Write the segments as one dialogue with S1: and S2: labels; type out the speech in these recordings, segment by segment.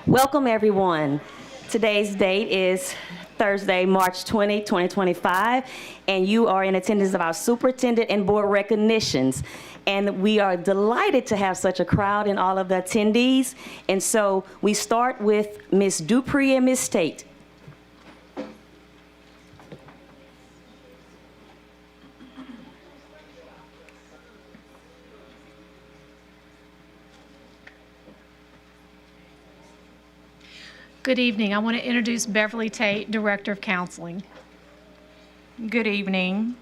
S1: Welcome, everyone. Today's date is Thursday, March 20, 2025, and you are in attendance of our superintendent and board recognitions. And we are delighted to have such a crowd and all of the attendees. And so we start with Ms. Dupree and Ms. Tate.
S2: Good evening. I want to introduce Beverly Tate, Director of Counseling.
S3: Good evening.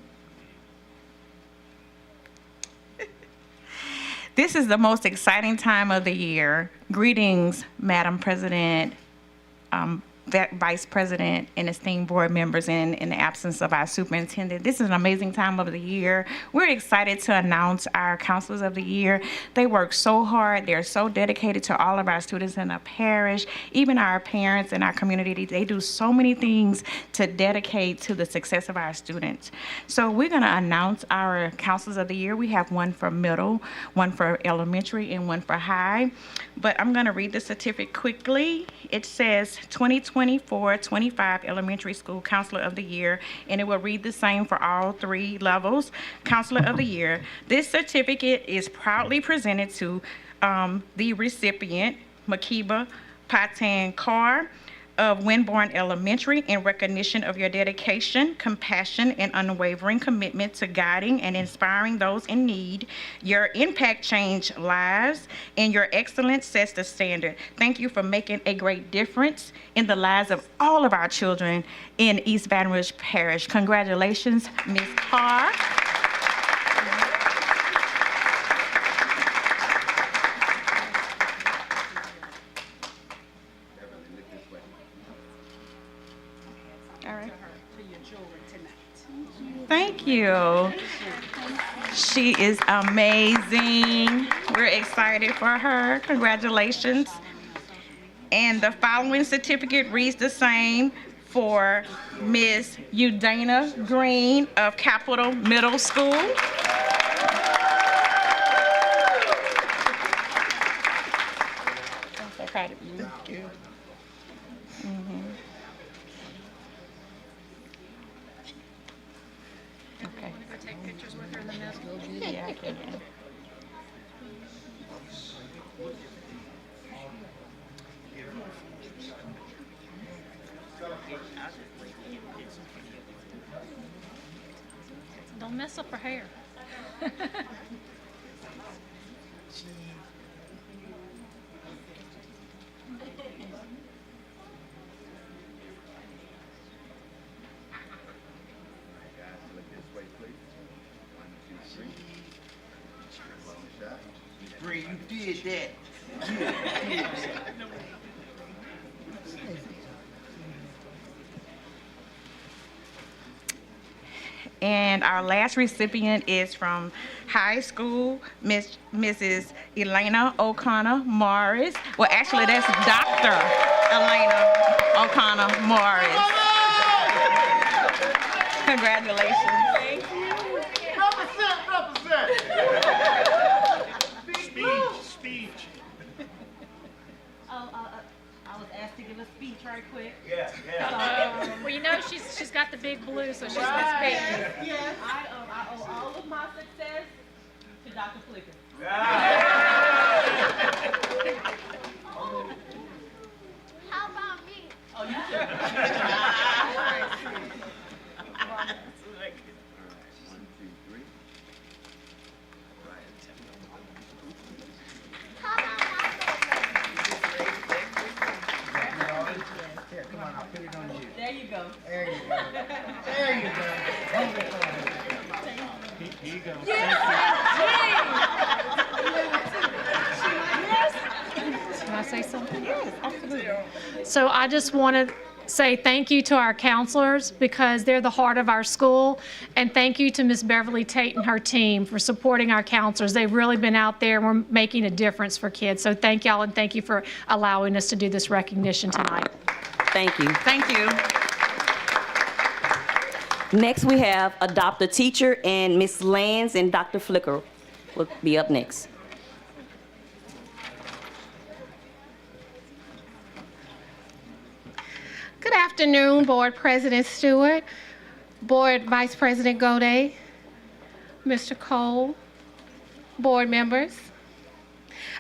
S3: This is the most exciting time of the year. Greetings, Madam President, Vice President, and esteemed board members in the absence of our superintendent. This is an amazing time of the year. We're excited to announce our counselors of the year. They work so hard. They're so dedicated to all of our students in the parish, even our parents and our community. They do so many things to dedicate to the success of our students. So we're going to announce our counselors of the year. We have one for middle, one for elementary, and one for high. But I'm going to read the certificate quickly. It says 2024-25 Elementary School Counselor of the Year, and it will read the same for all three levels. Counselor of the Year. This certificate is proudly presented to the recipient, Makiba Patan Carr of Winborn Elementary, in recognition of your dedication, compassion, and unwavering commitment to guiding and inspiring those in need. Your impact changed lives, and your excellence sets the standard. Thank you for making a great difference in the lives of all of our children in East Baton Rouge Parish. Congratulations, Ms. Carr. Thank you. She is amazing. We're excited for her. Congratulations. And the following certificate reads the same for Ms. Udana Green of Capitol Middle School. I'm so proud of you. Thank you. Okay.
S2: Take pictures with her in the middle.
S3: Yeah, I can.
S2: Don't mess up her hair.
S4: You did that.
S3: And our last recipient is from high school, Mrs. Elena O'Connor Morris. Well, actually, that's Dr. Elena O'Connor Morris. Congratulations.
S4: Thank you. Represent. Speech.
S1: I was asked to give a speech right quick.
S4: Yeah.
S2: Well, you know she's got the big blue, so she's going to speak.
S1: Yes. I owe all of my success to Dr. Flicker.
S5: How about me?
S1: Oh, you should.
S5: How about
S4: Here, come on, I'll put it on you.
S1: There you go.
S4: There you go. Here you go.
S2: Can I say something? Yes, absolutely. So I just want to say thank you to our counselors because they're the heart of our school, and thank you to Ms. Beverly Tate and her team for supporting our counselors. They've really been out there and we're making a difference for kids. So thank y'all, and thank you for allowing us to do this recognition tonight.
S1: Thank you.
S3: Thank you.
S1: Next, we have Adopt a Teacher, and Ms. Lands and Dr. Flicker will be up next.
S6: Good afternoon, Board President Stewart, Board Vice President Gaudet, Mr. Cole, board members.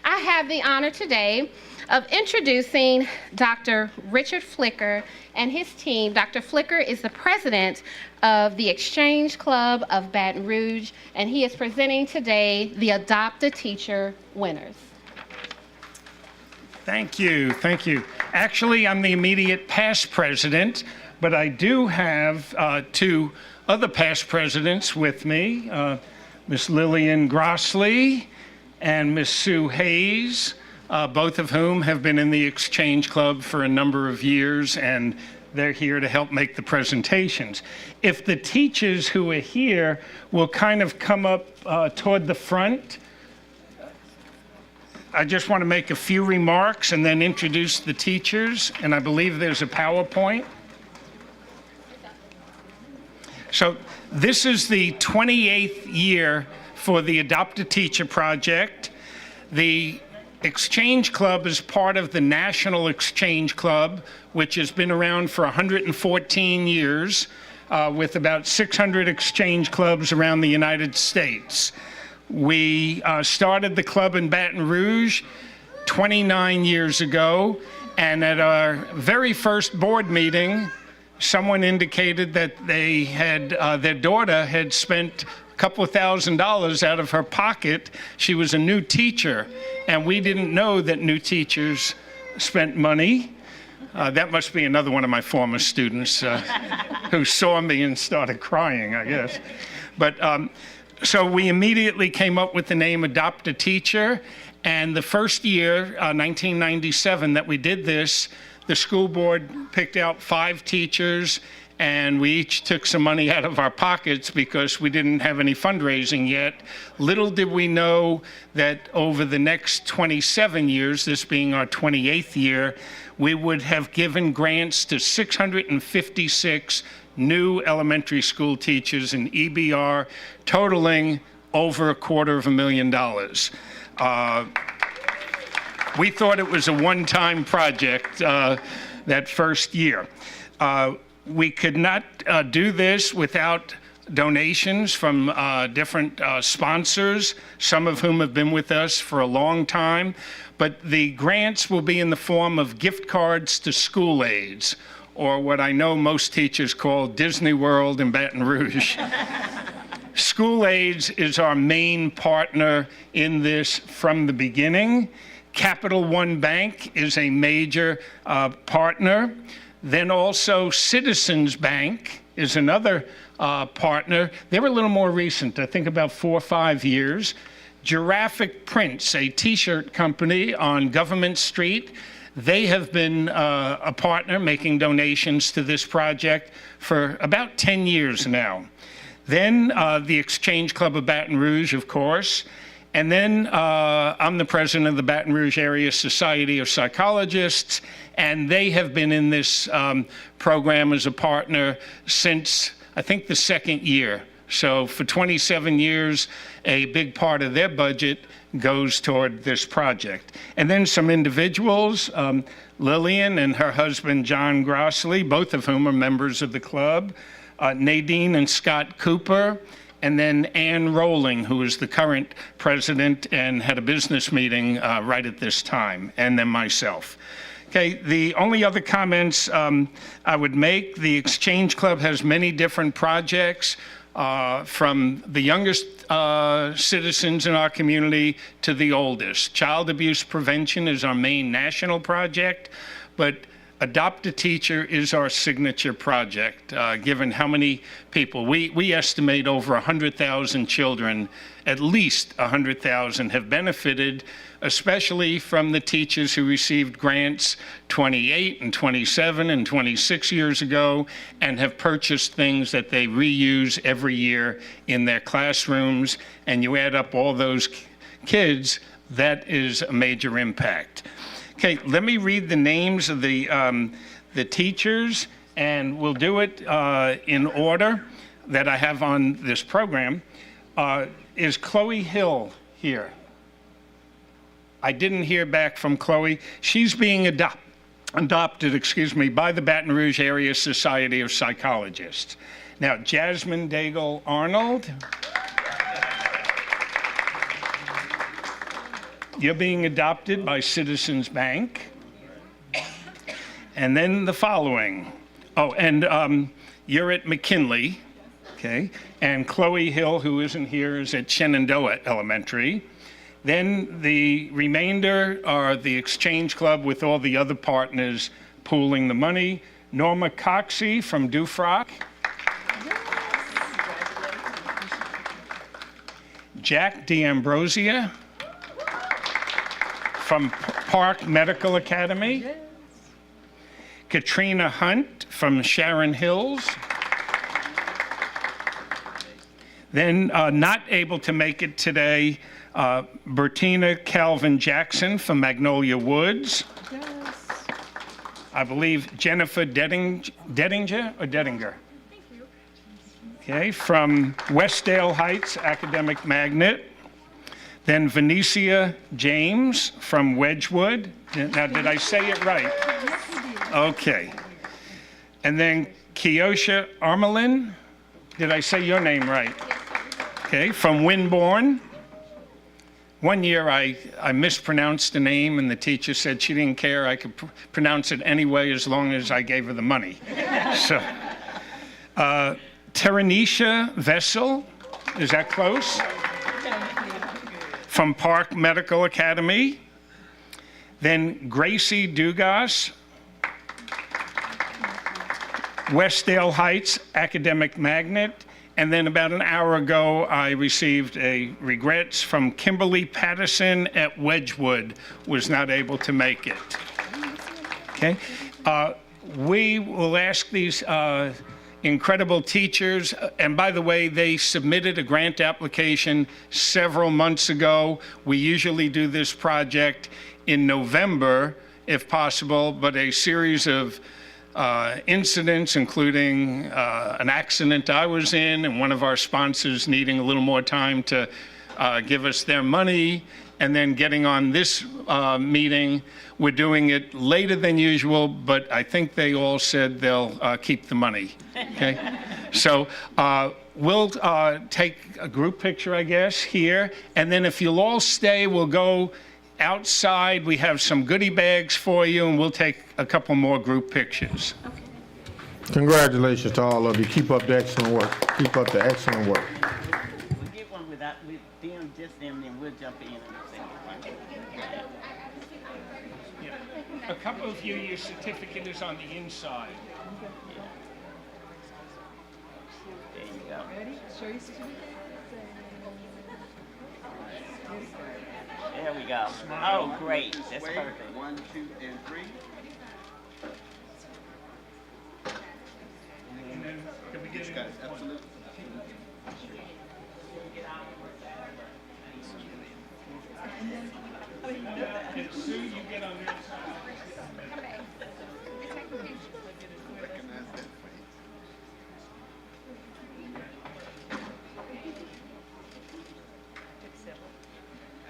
S6: I have the honor today of introducing Dr. Richard Flicker and his team. Dr. Flicker is the president of the Exchange Club of Baton Rouge, and he is presenting today the Adopt a Teacher winners.
S4: Thank you, thank you. Actually, I'm the immediate past president, but I do have two other past presidents with me, Miss Lillian Grossley and Miss Sue Hayes, both of whom have been in the Exchange Club for a number of years, and they're here to help make the presentations. If the teachers who are here will kind of come up toward the front, I just want to make a few remarks and then introduce the teachers, and I believe there's a PowerPoint. So this is the 28th year for the Adopt a Teacher project. The Exchange Club is part of the National Exchange Club, which has been around for 114 years, with about 600 exchange clubs around the United States. We started the club in Baton Rouge 29 years ago, and at our very first board meeting, someone indicated that they had their daughter had spent a couple of $1,000s out of her pocket. She was a new teacher, and we didn't know that new teachers spent money. That must be another one of my former students who saw me and started crying, I guess. But so we immediately came up with the name Adopt a Teacher, and the first year, 1997, that we did this, the school board picked out 5 teachers, and we each took some money out of our pockets because we didn't have any fundraising yet. Little did we know that over the next 27 years, this being our 28th year, we would have given grants to 656 new elementary school teachers in EBR, totaling over $250,000. We thought it was a one-time project that first year. We could not do this without donations from different sponsors, some of whom have been with us for a long time. But the grants will be in the form of gift cards to school aides, or what I know most teachers call Disney World in Baton Rouge. School aides is our main partner in this from the beginning. Capital One Bank is a major partner. Then also Citizens Bank is another partner. They were a little more recent, I think about 4 or 5 years. Giraffic Prints, a t-shirt company on Government Street, they have been a partner making donations to this project for about 10 years now. Then the Exchange Club of Baton Rouge, of course. And then I'm the president of the Baton Rouge Area Society of Psychologists, and they have been in this program as a partner since, I think, the second year. So for 27 years, a big part of their budget goes toward this project. And then some individuals, Lillian and her husband, John Grossley, both of whom are members of the club, Nadine and Scott Cooper, and then Ann Rowling, who is the current president and had a business meeting right at this time, and then myself. Okay, the only other comments I would make, the Exchange Club has many different projects, from the youngest citizens in our community to the oldest. Child abuse prevention is our main national project, but Adopt a Teacher is our signature project, given how many people. We estimate over 100,000 children, at least 100,000, have benefited, especially from the teachers who received grants 28 and 27 and 26 years ago and have purchased things that they reuse every year in their classrooms. And you add up all those kids, that is a major impact. Okay, let me read the names of the teachers, and we'll do it in order that I have on this program. Is Chloe Hill here? I didn't hear back from Chloe. She's being by the Baton Rouge Area Society of Psychologists. Now, Jasmine Daigle Arnold, you're being adopted by Citizens Bank. And then the following. Oh, and you're at McKinley, okay? And Chloe Hill, who isn't here, is at Shenandoah Elementary. Then the remainder are the Exchange Club with all the other partners pooling the money. Norma Coxey from Dufrock. Jack D'Ambrosia from Park Medical Academy. Katrina Hunt from Sharon Hills. Then not able to make it today, Bertina Calvin Jackson from Magnolia Woods. Yes. I believe Jennifer Dedinger. Okay, from Westdale Heights Academic Magnet. Then Venetia James from Wedgwood. Now, did I say it right? Okay. And then Kiosha Armelin. Did I say your name right? Okay, from Winborn. One year I mispronounced the name and the teacher said she didn't care. I could pronounce it anyway as long as I gave her the money. So, Terenisha Vessel, is that close? From Park Medical Academy. Then Gracie Dugas, Westdale Heights Academic Magnet. And then about an hour ago, I received a regrets from Kimberly Patterson at Wedgwood, was not able to make it. Okay. We will ask these incredible teachers, and by the way, they submitted a grant application several months ago. We usually do this project in November, if possible, but a series of incidents, including an accident I was in, and one of our sponsors needing a little more time to give us their money, and then getting on this meeting. We're doing it later than usual, but I think they all said they'll keep the money, okay? So we'll take a group picture, I guess, here, and then if you'll all stay, we'll go outside. We have some goodie bags for you, and we'll take a couple more group pictures.
S7: Okay. Congratulations to all of you. Keep up the excellent work. Keep up the excellent work.
S8: We'll get one with them, just them, then we'll jump in and say
S4: A couple of you, your certificate is on the inside.
S8: There you go.
S9: Ready? Show your certificate.
S8: There we go. Oh, great. That's perfect.
S10: 1, 2, and 3.
S4: And then, can we get it?
S10: Guys, absolutely.
S4: And Sue, you get on this side.
S10: Recognize that face.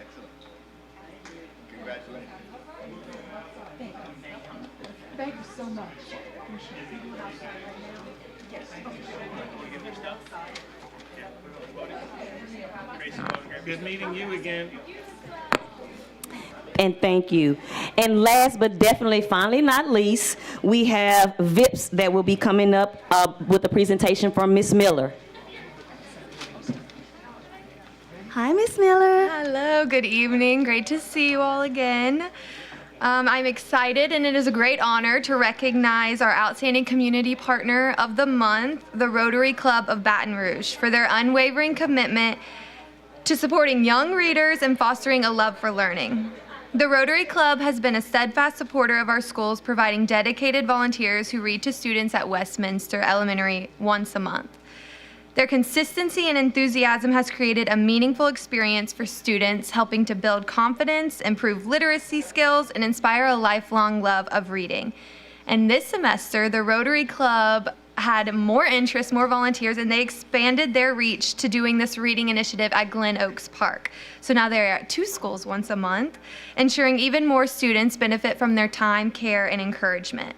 S10: Excellent. Congratulations.
S9: Thank you so much.
S4: Good meeting you again.
S1: And thank you. And last but definitely finally not least, we have VIPs that will be coming up with a presentation from Ms. Miller. Hi, Ms. Miller.
S11: Hello, good evening. Great to see you all again. I'm excited, and it is a great honor to recognize our outstanding community partner of the month, the Rotary Club of Baton Rouge, for their unwavering commitment to supporting young readers and fostering a love for learning. The Rotary Club has been a steadfast supporter of our schools, providing dedicated volunteers who read to students at Westminster Elementary once a month. Their consistency and enthusiasm has created a meaningful experience for students, helping to build confidence, improve literacy skills, and inspire a lifelong love of reading. And this semester, the Rotary Club had more interest, more volunteers, and they expanded their reach to doing this reading initiative at Glen Oaks Park. So now they're at 2 schools once a month, ensuring even more students benefit from their time, care, and encouragement.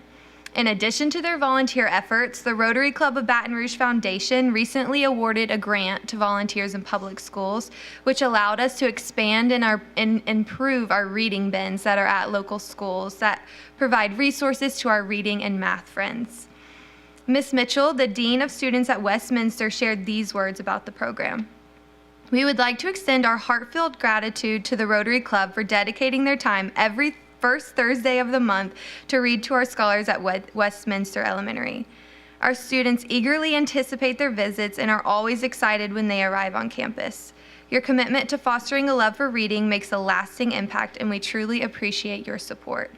S11: In addition to their volunteer efforts, the Rotary Club of Baton Rouge Foundation recently awarded a grant to volunteers in public schools, which allowed us to expand and improve our reading bins that are at local schools that provide resources to our reading and math friends. Ms. Mitchell, the Dean of Students at Westminster, shared these words about the program. We would like to extend our heartfelt gratitude to the Rotary Club for dedicating their time every first Thursday of the month to read to our scholars at Westminster Elementary. Our students eagerly anticipate their visits and are always excited when they arrive on campus. Your commitment to fostering a love for reading makes a lasting impact, and we truly appreciate your support.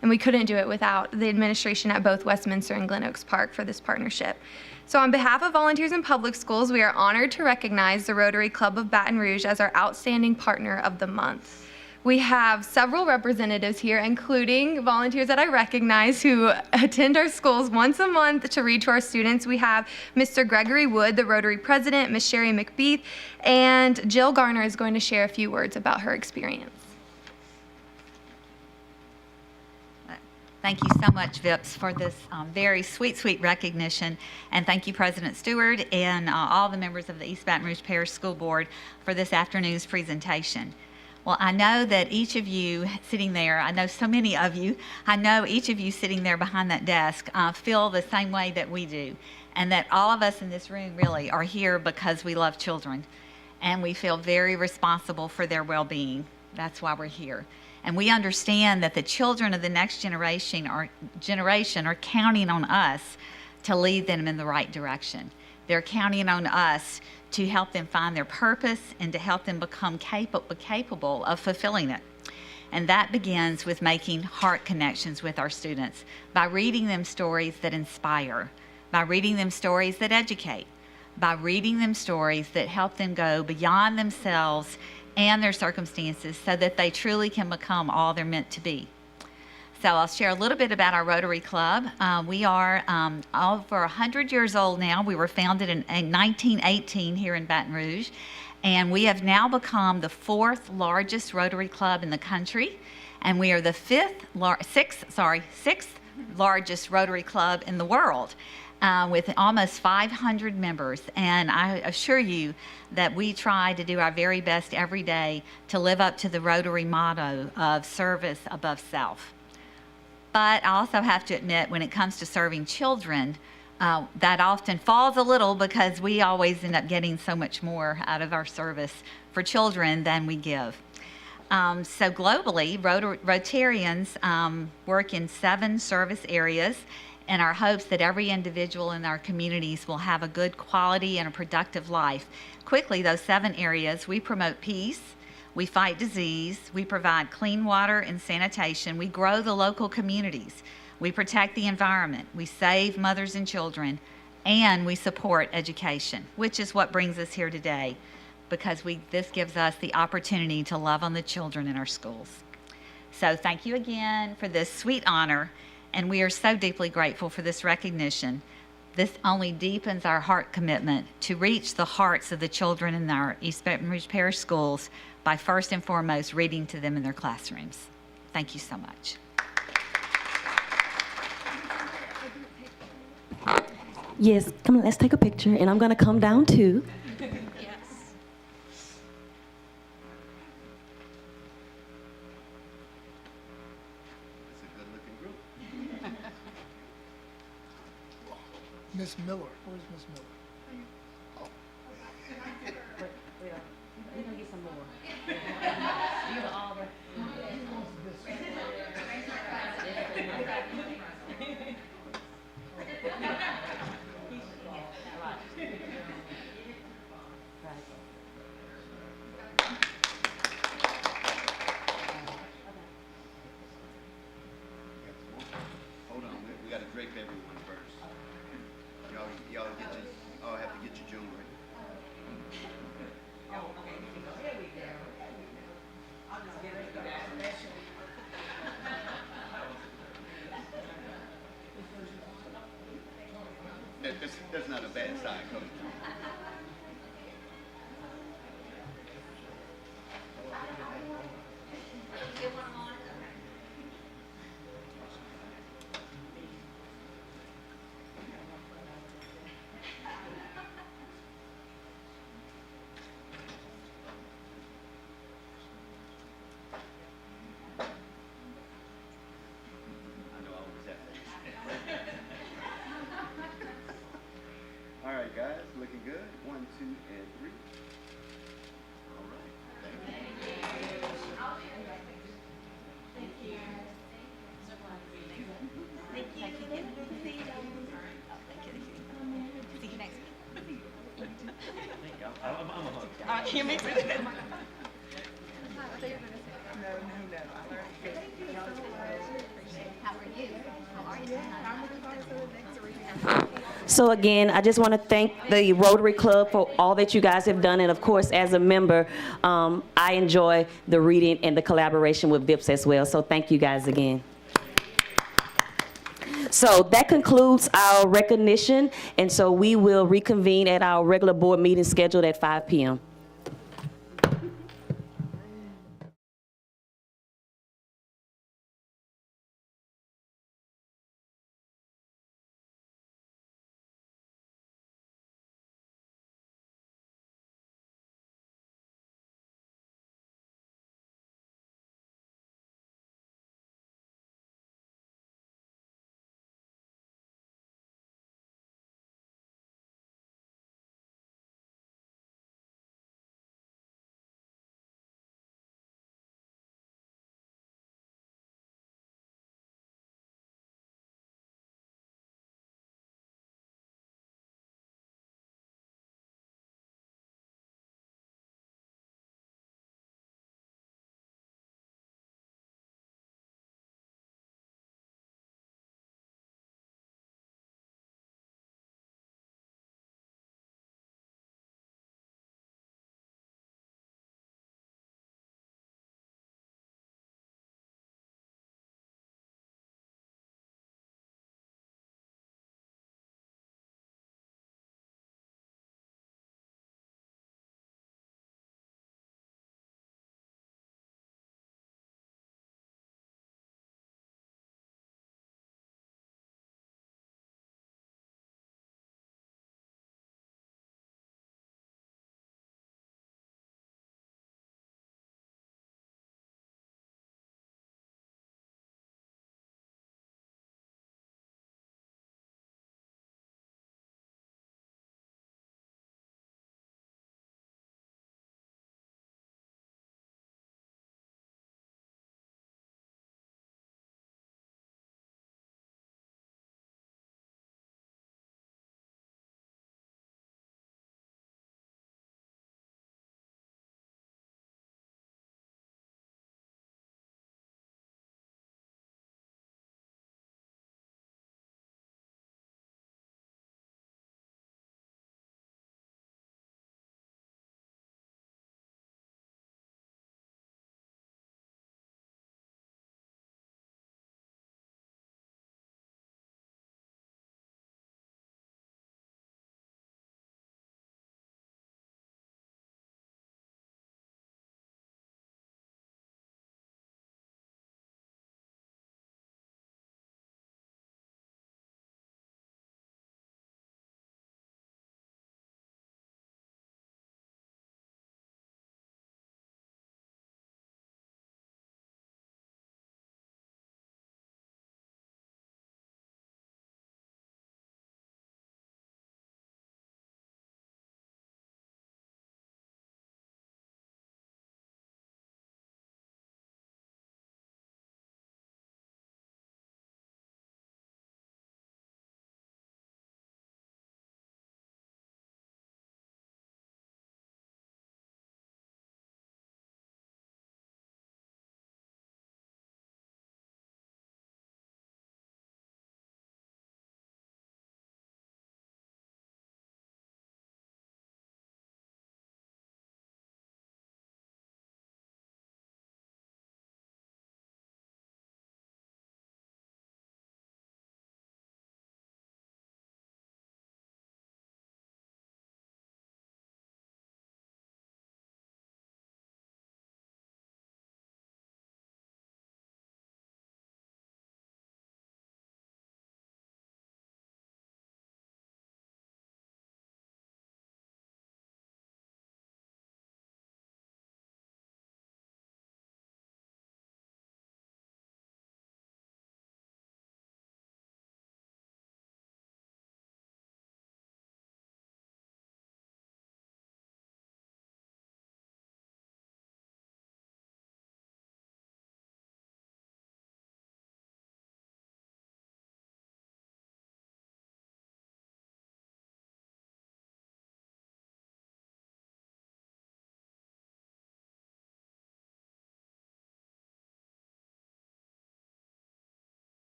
S11: And we couldn't do it without the administration at both Westminster and Glen Oaks Park for this partnership. So on behalf of volunteers in public schools, we are honored to recognize the Rotary Club of Baton Rouge as our outstanding partner of the month. We have several representatives here, including volunteers that I recognize who attend our schools once a month to read to our students. We have Mr. Gregory Wood, the Rotary President, Ms. Sherry McBeath, and Jill Garner is going to share a few words about her experience.
S12: Thank you so much, Vips, for this very sweet recognition. And thank you, President Stewart, and all the members of the East Baton Rouge Parish School Board for this afternoon's presentation. Well, I know that each of you sitting there, I know so many of you, I know each of you sitting there behind that desk feel the same way that we do, and that all of us in this room really are here because we love children, and we feel very responsible for their well-being. That's why we're here. And we understand that the children of the next generation are counting on us to lead them in the right direction. They're counting on us to help them find their purpose and to help them become capable of fulfilling it. And that begins with making heart connections with our students, by reading them stories that inspire, by reading them stories that educate, by reading them stories that help them go beyond themselves and their circumstances so that they truly can become all they're meant to be. So I'll share a little bit about our Rotary Club. We are over 100 years old now. We were founded in 1918 here in Baton Rouge, and we have now become the 4th largest Rotary Club in the country, and we are the 6th largest Rotary Club in the world, with almost 500 members. And I assure you that we try to do our very best every day to live up to the Rotary motto of service above self. But I also have to admit, when it comes to serving children, that often falls a little because we always end up getting so much more out of our service for children than we give. So globally, Rotarians work in 7 service areas, in our hopes that every individual in our communities will have a good quality and a productive life. Quickly, those 7 areas: we promote peace, we fight disease, we provide clean water and sanitation, we grow the local communities, we protect the environment, we save mothers and children, and we support education, which is what brings us here today, because this gives us the opportunity to love on the children in our schools. So thank you again for this sweet honor, and we are so deeply grateful for this recognition. This only deepens our heart commitment to reach the hearts of the children in our East Baton Rouge Parish schools by first and foremost reading to them in their classrooms. Thank you so much.
S1: Yes, come on, let's take a picture, and I'm gonna come down too.
S13: Miss Miller, where's Miss Miller?
S1: We're gonna get some more. You are all the...
S10: Hold on, we gotta drape everyone first. Y'all have to get your jewelry. That's not a bad sign, Coach. I know I always have that. All right, guys, looking good. 1, 2, and 3. All right, thank you.
S1: So again, I just want to thank the Rotary Club for all that you guys have done. And of course, as a member, I enjoy the reading and the collaboration with VIPS as well. So thank you guys again. So that concludes our recognition. And so we will reconvene at our regular board meeting scheduled at 5 p.m.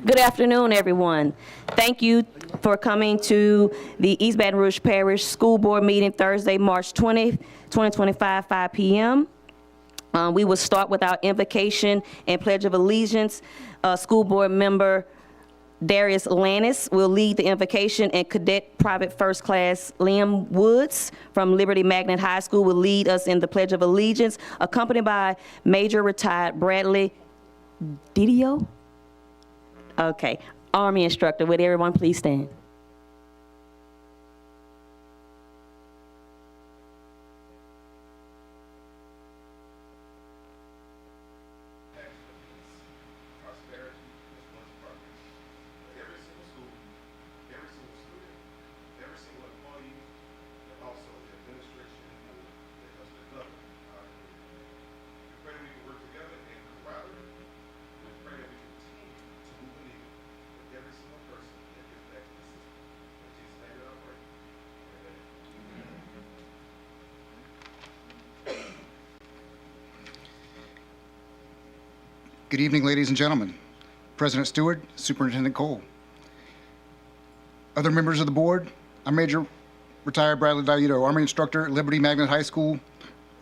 S1: Good afternoon, everyone. Thank you for coming to the East Baton Rouge Parish School Board meeting Thursday, March 20th, 2025, 5 p.m. We will start with our invocation and Pledge of Allegiance. School Board member Darius Lannis will lead the invocation, and Cadet Private First Class Liam Woods from Liberty Magnet High School will lead us in the Pledge of Allegiance, accompanied by Major Retired Bradley Didio. Okay, Army instructor. Would everyone please stand?
S13: Good evening, ladies and gentlemen. President Stewart, Superintendent Cole. Other members of the board, I'm Major Retired Bradley Diuto, Army instructor at Liberty Magnet High School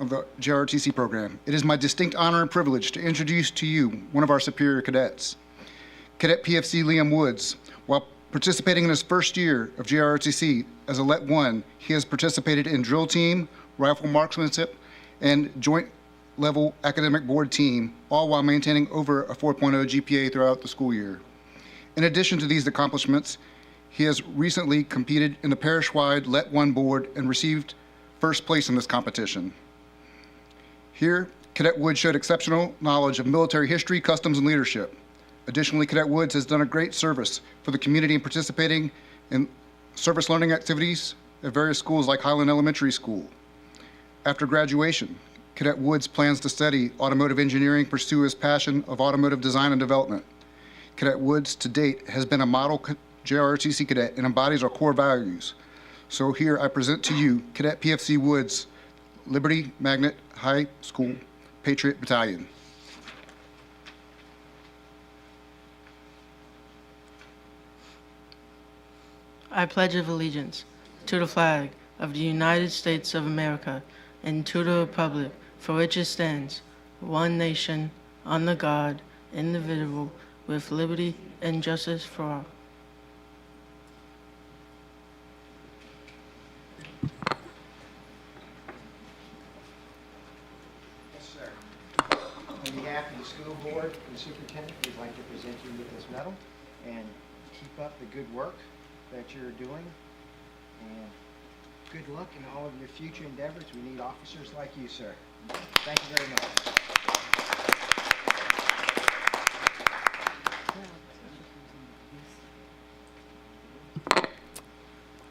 S13: of the JROTC program. It is my distinct honor and privilege to introduce to you one of our superior cadets. Cadet PFC Liam Woods. While participating in his first year of JROTC as a Let 1, he has participated in drill team, rifle marksmanship, and joint level academic board team, all while maintaining over a 4.0 GPA throughout the school year. In addition to these accomplishments, he has recently competed in the parish-wide Let 1 board and received first place in this competition. Here, Cadet Woods showed exceptional knowledge of military history, customs, and leadership. Additionally, Cadet Woods has done a great service for the community in participating in service learning activities at various schools like Highland Elementary School. After graduation, Cadet Woods plans to study automotive engineering, pursue his passion of automotive design and development. Cadet Woods, to date, has been a model JROTC cadet and embodies our core values. So here I present to you Cadet PFC Woods, Liberty Magnet High School Patriot Battalion.
S14: I pledge allegiance to the flag of the United States of America and to the republic for which it stands, one nation, under God, indivisible, with liberty and justice for all.
S15: Yes, sir. On behalf of the school board and the superintendent, we'd like to present you with this medal and keep up the good work that you're doing. And good luck in all of your future endeavors. We need officers like you, sir. Thank you very much.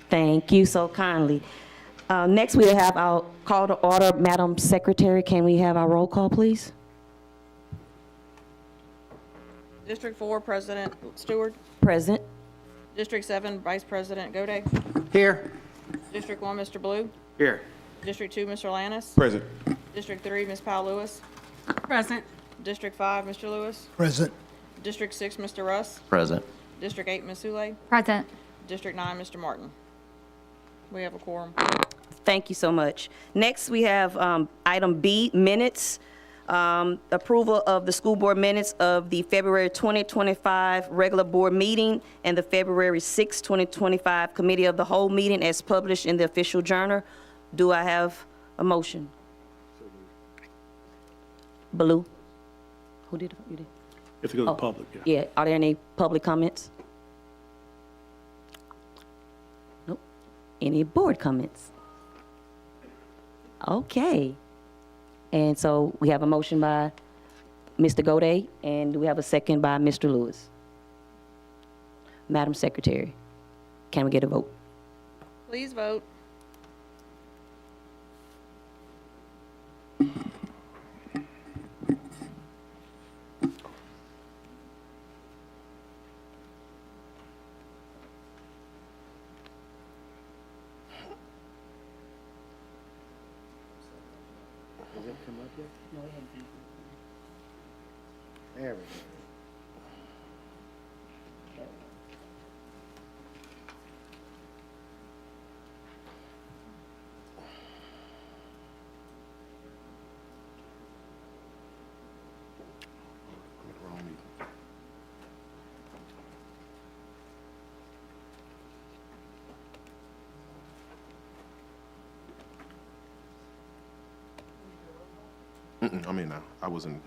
S1: Thank you so kindly. Next, we have our call to order. Madam Secretary, can we have our roll call, please?
S16: District 4, President Stewart.
S1: Present.
S16: District 7, Vice President Gode.
S15: Here.
S16: District 1, Mr. Blue.
S15: Here.
S16: District 2, Mr. Lannis.
S7: Present.
S16: District 3, Ms. Powell Lewis.
S9: Present.
S16: District 5, Mr. Lewis.
S7: Present.
S16: District 6, Mr. Russ.
S17: Present.
S16: District 8, Ms. Sule.
S11: Present.
S16: District 9, Mr. Martin. We have a quorum.
S1: Thank you so much. Next, we have item B, minutes. Approval of the school board minutes of the February 2025 regular board meeting and the February 6, 2025 committee of the whole meeting as published in the official journal. Do I have a motion? Baloo? Who did it? You did?
S17: If it goes to public, yeah.
S1: Yeah, are there any public comments? Nope. Any board comments? Okay. And so we have a motion by Mr. Goday, and do we have a second by Mr. Lewis? Madam Secretary, can we get a vote?
S16: Please vote.
S15: Has it come up yet? No, it hasn't. There we go.
S10: I mean, I wasn't.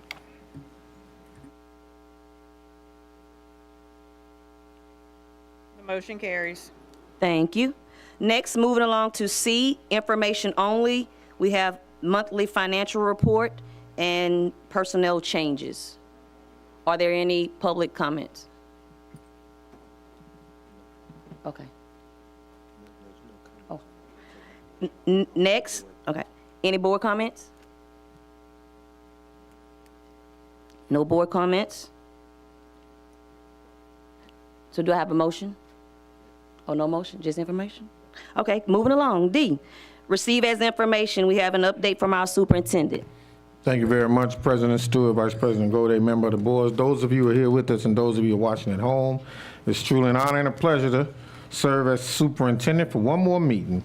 S16: The motion carries.
S1: Thank you. Next, moving along to C, information only. We have monthly financial report and personnel changes. Are there any public comments? Okay. Oh. Next, okay. Any board comments? No board comments? So do I have a motion? Oh, no motion, just information? Okay, moving along. D, receive as information. We have an update from our superintendent.
S7: Thank you very much, President Stewart, Vice President Goday, member of the board. Those of you who are here with us and those of you who are watching at home, it's truly an honor and a pleasure to serve as superintendent for one more meeting.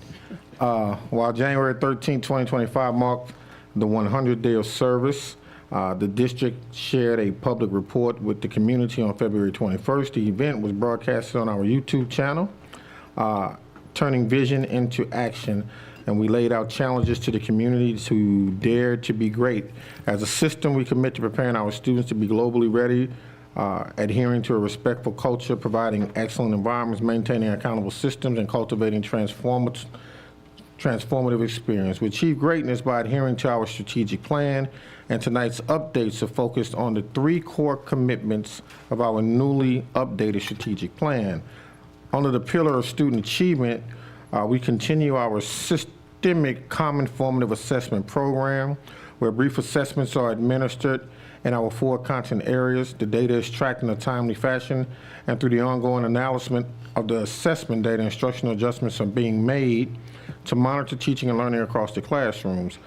S7: While January 13, 2025 marked the 100th day of service, the district shared a public report with the community on February 21st. The event was broadcasted on our YouTube channel, Turning Vision into Action, and we laid out challenges to the community to dare to be great. As a system, we commit to preparing our students to be globally ready, adhering to a respectful culture, providing excellent environments, maintaining accountable systems, and cultivating transformative experience. We achieve greatness by adhering to our strategic plan, and tonight's updates are focused on the 3 core commitments of our newly updated strategic plan. Under the pillar of student achievement, we continue our systemic common formative assessment program, where brief assessments are administered in our 4 content areas. The data is tracked in a timely fashion, and through the ongoing analysis of the assessment data, instructional adjustments are being made to monitor teaching and learning across the classrooms.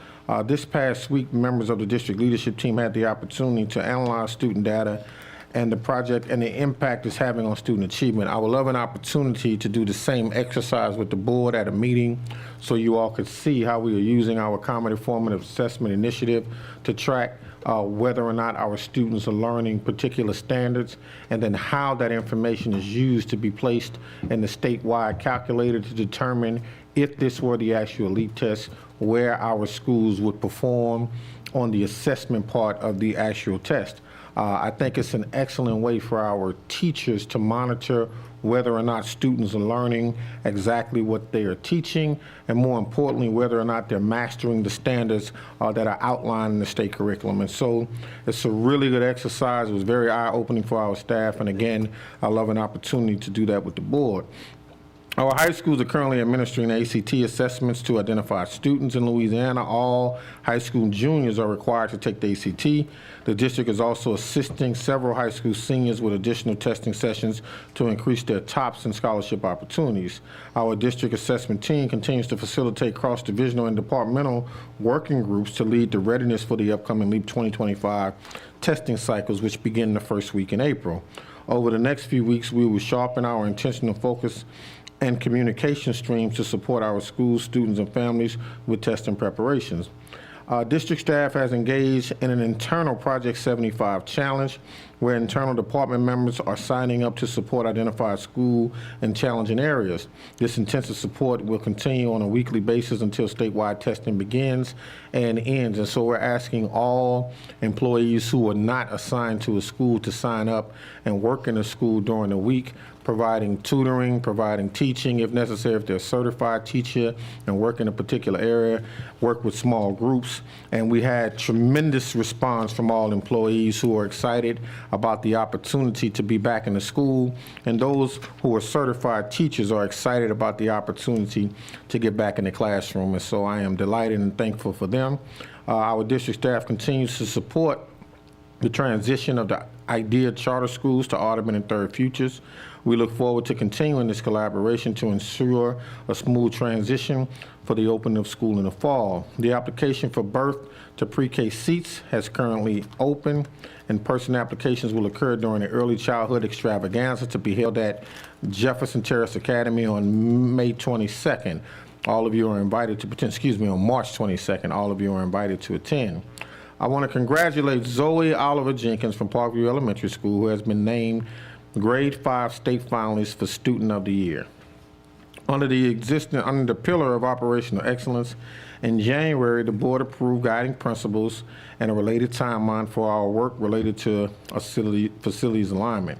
S7: This past week, members of the district leadership team had the opportunity to analyze student data and the project and the impact it's having on student achievement. I would love an opportunity to do the same exercise with the board at a meeting so you all could see how we are using our common formative assessment initiative to track whether or not our students are learning particular standards, and then how that information is used to be placed in the statewide calculator to determine if this were the actual LEAP test, where our schools would perform on the assessment part of the actual test. I think it's an excellent way for our teachers to monitor whether or not students are learning exactly what they are teaching, and more importantly, whether or not they're mastering the standards that are outlined in the state curriculum. And so it's a really good exercise. It was very eye-opening for our staff, and again, I love an opportunity to do that with the board. Our high schools are currently administering ACT assessments to identify students in Louisiana. All high school juniors are required to take the ACT. The district is also assisting several high school seniors with additional testing sessions to increase their TOPS and scholarship opportunities. Our district assessment team continues to facilitate cross-divisional and departmental working groups to lead the readiness for the upcoming LEAP 2025 testing cycles, which begin the first week in April. Over the next few weeks, we will sharpen our intentional focus and communication streams to support our schools, students, and families with testing preparations. District staff has engaged in an internal Project 75 challenge where internal department members are signing up to support identified school and challenging areas. This intensive support will continue on a weekly basis until statewide testing begins and ends. And so we're asking all employees who are not assigned to a school to sign up and work in a school during the week, providing tutoring, providing teaching if necessary, if they're a certified teacher and work in a particular area, work with small groups. And we had tremendous response from all employees who are excited about the opportunity to be back in the school. And those who are certified teachers are excited about the opportunity to get back in the classroom. And so I am delighted and thankful for them. Our district staff continues to support the transition of the IDEA charter schools to Audubon and Third Futures. We look forward to continuing this collaboration to ensure a smooth transition for the opening of school in the fall. The application for birth to pre-K seats has currently opened. In-person applications will occur during the early childhood extravaganza to be held at Jefferson Terrace Academy on May 22nd. All of you are invited to attend, on March 22nd. All of you are invited to attend. I want to congratulate Zoe Oliver Jenkins from Parkview Elementary School, who has been named Grade 5 State Finalist for Student of the Year. Under the pillar of operational excellence, in January, the board approved guiding principles and a related timeline for our work related to facilities alignment.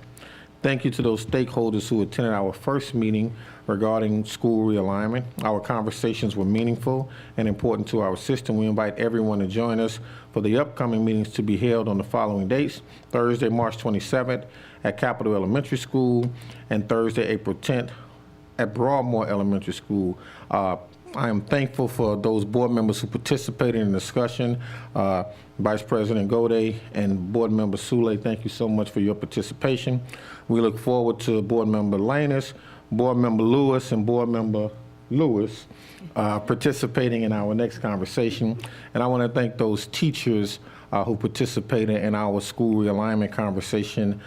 S7: Thank you to those stakeholders who attended our first meeting regarding school realignment. Our conversations were meaningful and important to our system. We invite everyone to join us for the upcoming meetings to be held on the following dates: Thursday, March 27th at Capitol Elementary School, and Thursday, April 10th at Broadmoor Elementary School. I am thankful for those board members who participated in the discussion. Vice President Gode and Board Member Sule, thank you so much for your participation. We look forward to Board Member Lanus, Board Member Lewis, and Board Member Lewis participating in our next conversation. And I want to thank those teachers who participated in our school realignment conversation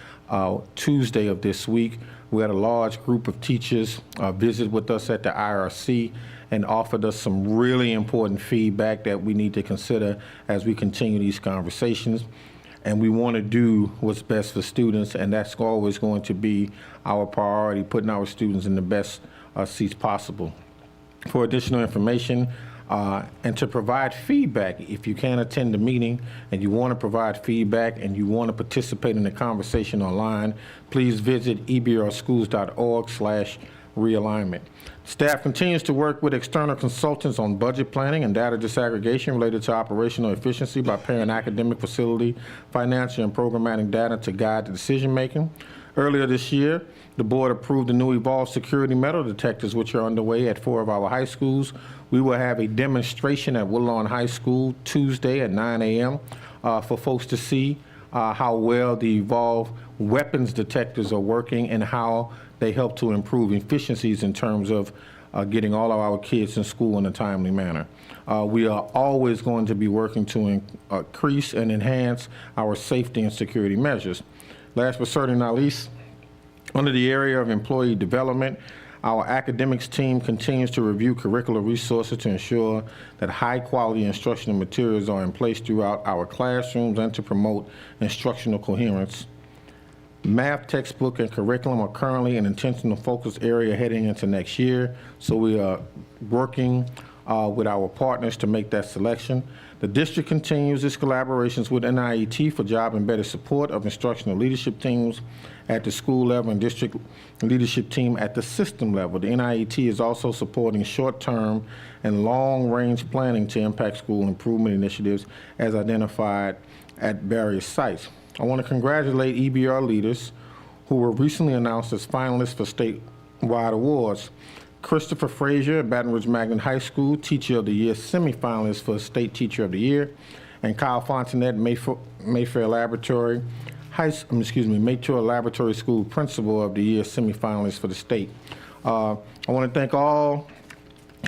S7: Tuesday of this week. We had a large group of teachers visit with us at the IRC and offered us some really important feedback that we need to consider as we continue these conversations. And we want to do what's best for students, and that's always going to be our priority, putting our students in the best seats possible. For additional information and to provide feedback, if you can't attend the meeting and you want to provide feedback and you want to participate in the conversation online, please visit ebrschools.org/realignment. Staff continues to work with external consultants on budget planning and data disaggregation related to operational efficiency by pairing academic, facility, financial, and programmatic data to guide the decision-making. Earlier this year, the board approved the new Evolved Security Metal Detectors, which are underway at 4 of our high schools. We will have a demonstration at Woodlawn High School Tuesday at 9 a.m. For folks to see how well the Evolved weapons detectors are working and how they help to improve efficiencies in terms of getting all of our kids in school in a timely manner. We are always going to be working to increase and enhance our safety and security measures. Last but certainly not least, under the area of employee development, our academics team continues to review curricular resources to ensure that high-quality instructional materials are in place throughout our classrooms and to promote instructional coherence. Math textbook and curriculum are currently an intentional focus area heading into next year, so we are working with our partners to make that selection. The district continues its collaborations with NIET for job-embedded support of instructional leadership teams at the school level and district leadership team at the system level. The NIET is also supporting short-term and long-range planning to impact school improvement initiatives as identified at various sites. I want to congratulate EBR leaders who were recently announced as finalists for statewide awards. Christopher Frazier at Baton Rouge Magnet High School, Teacher of the Year semifinalist for State Teacher of the Year, and Kyle Fontenette, Mayfair Laboratory School Principal of the Year semifinalist for the state. I want to thank all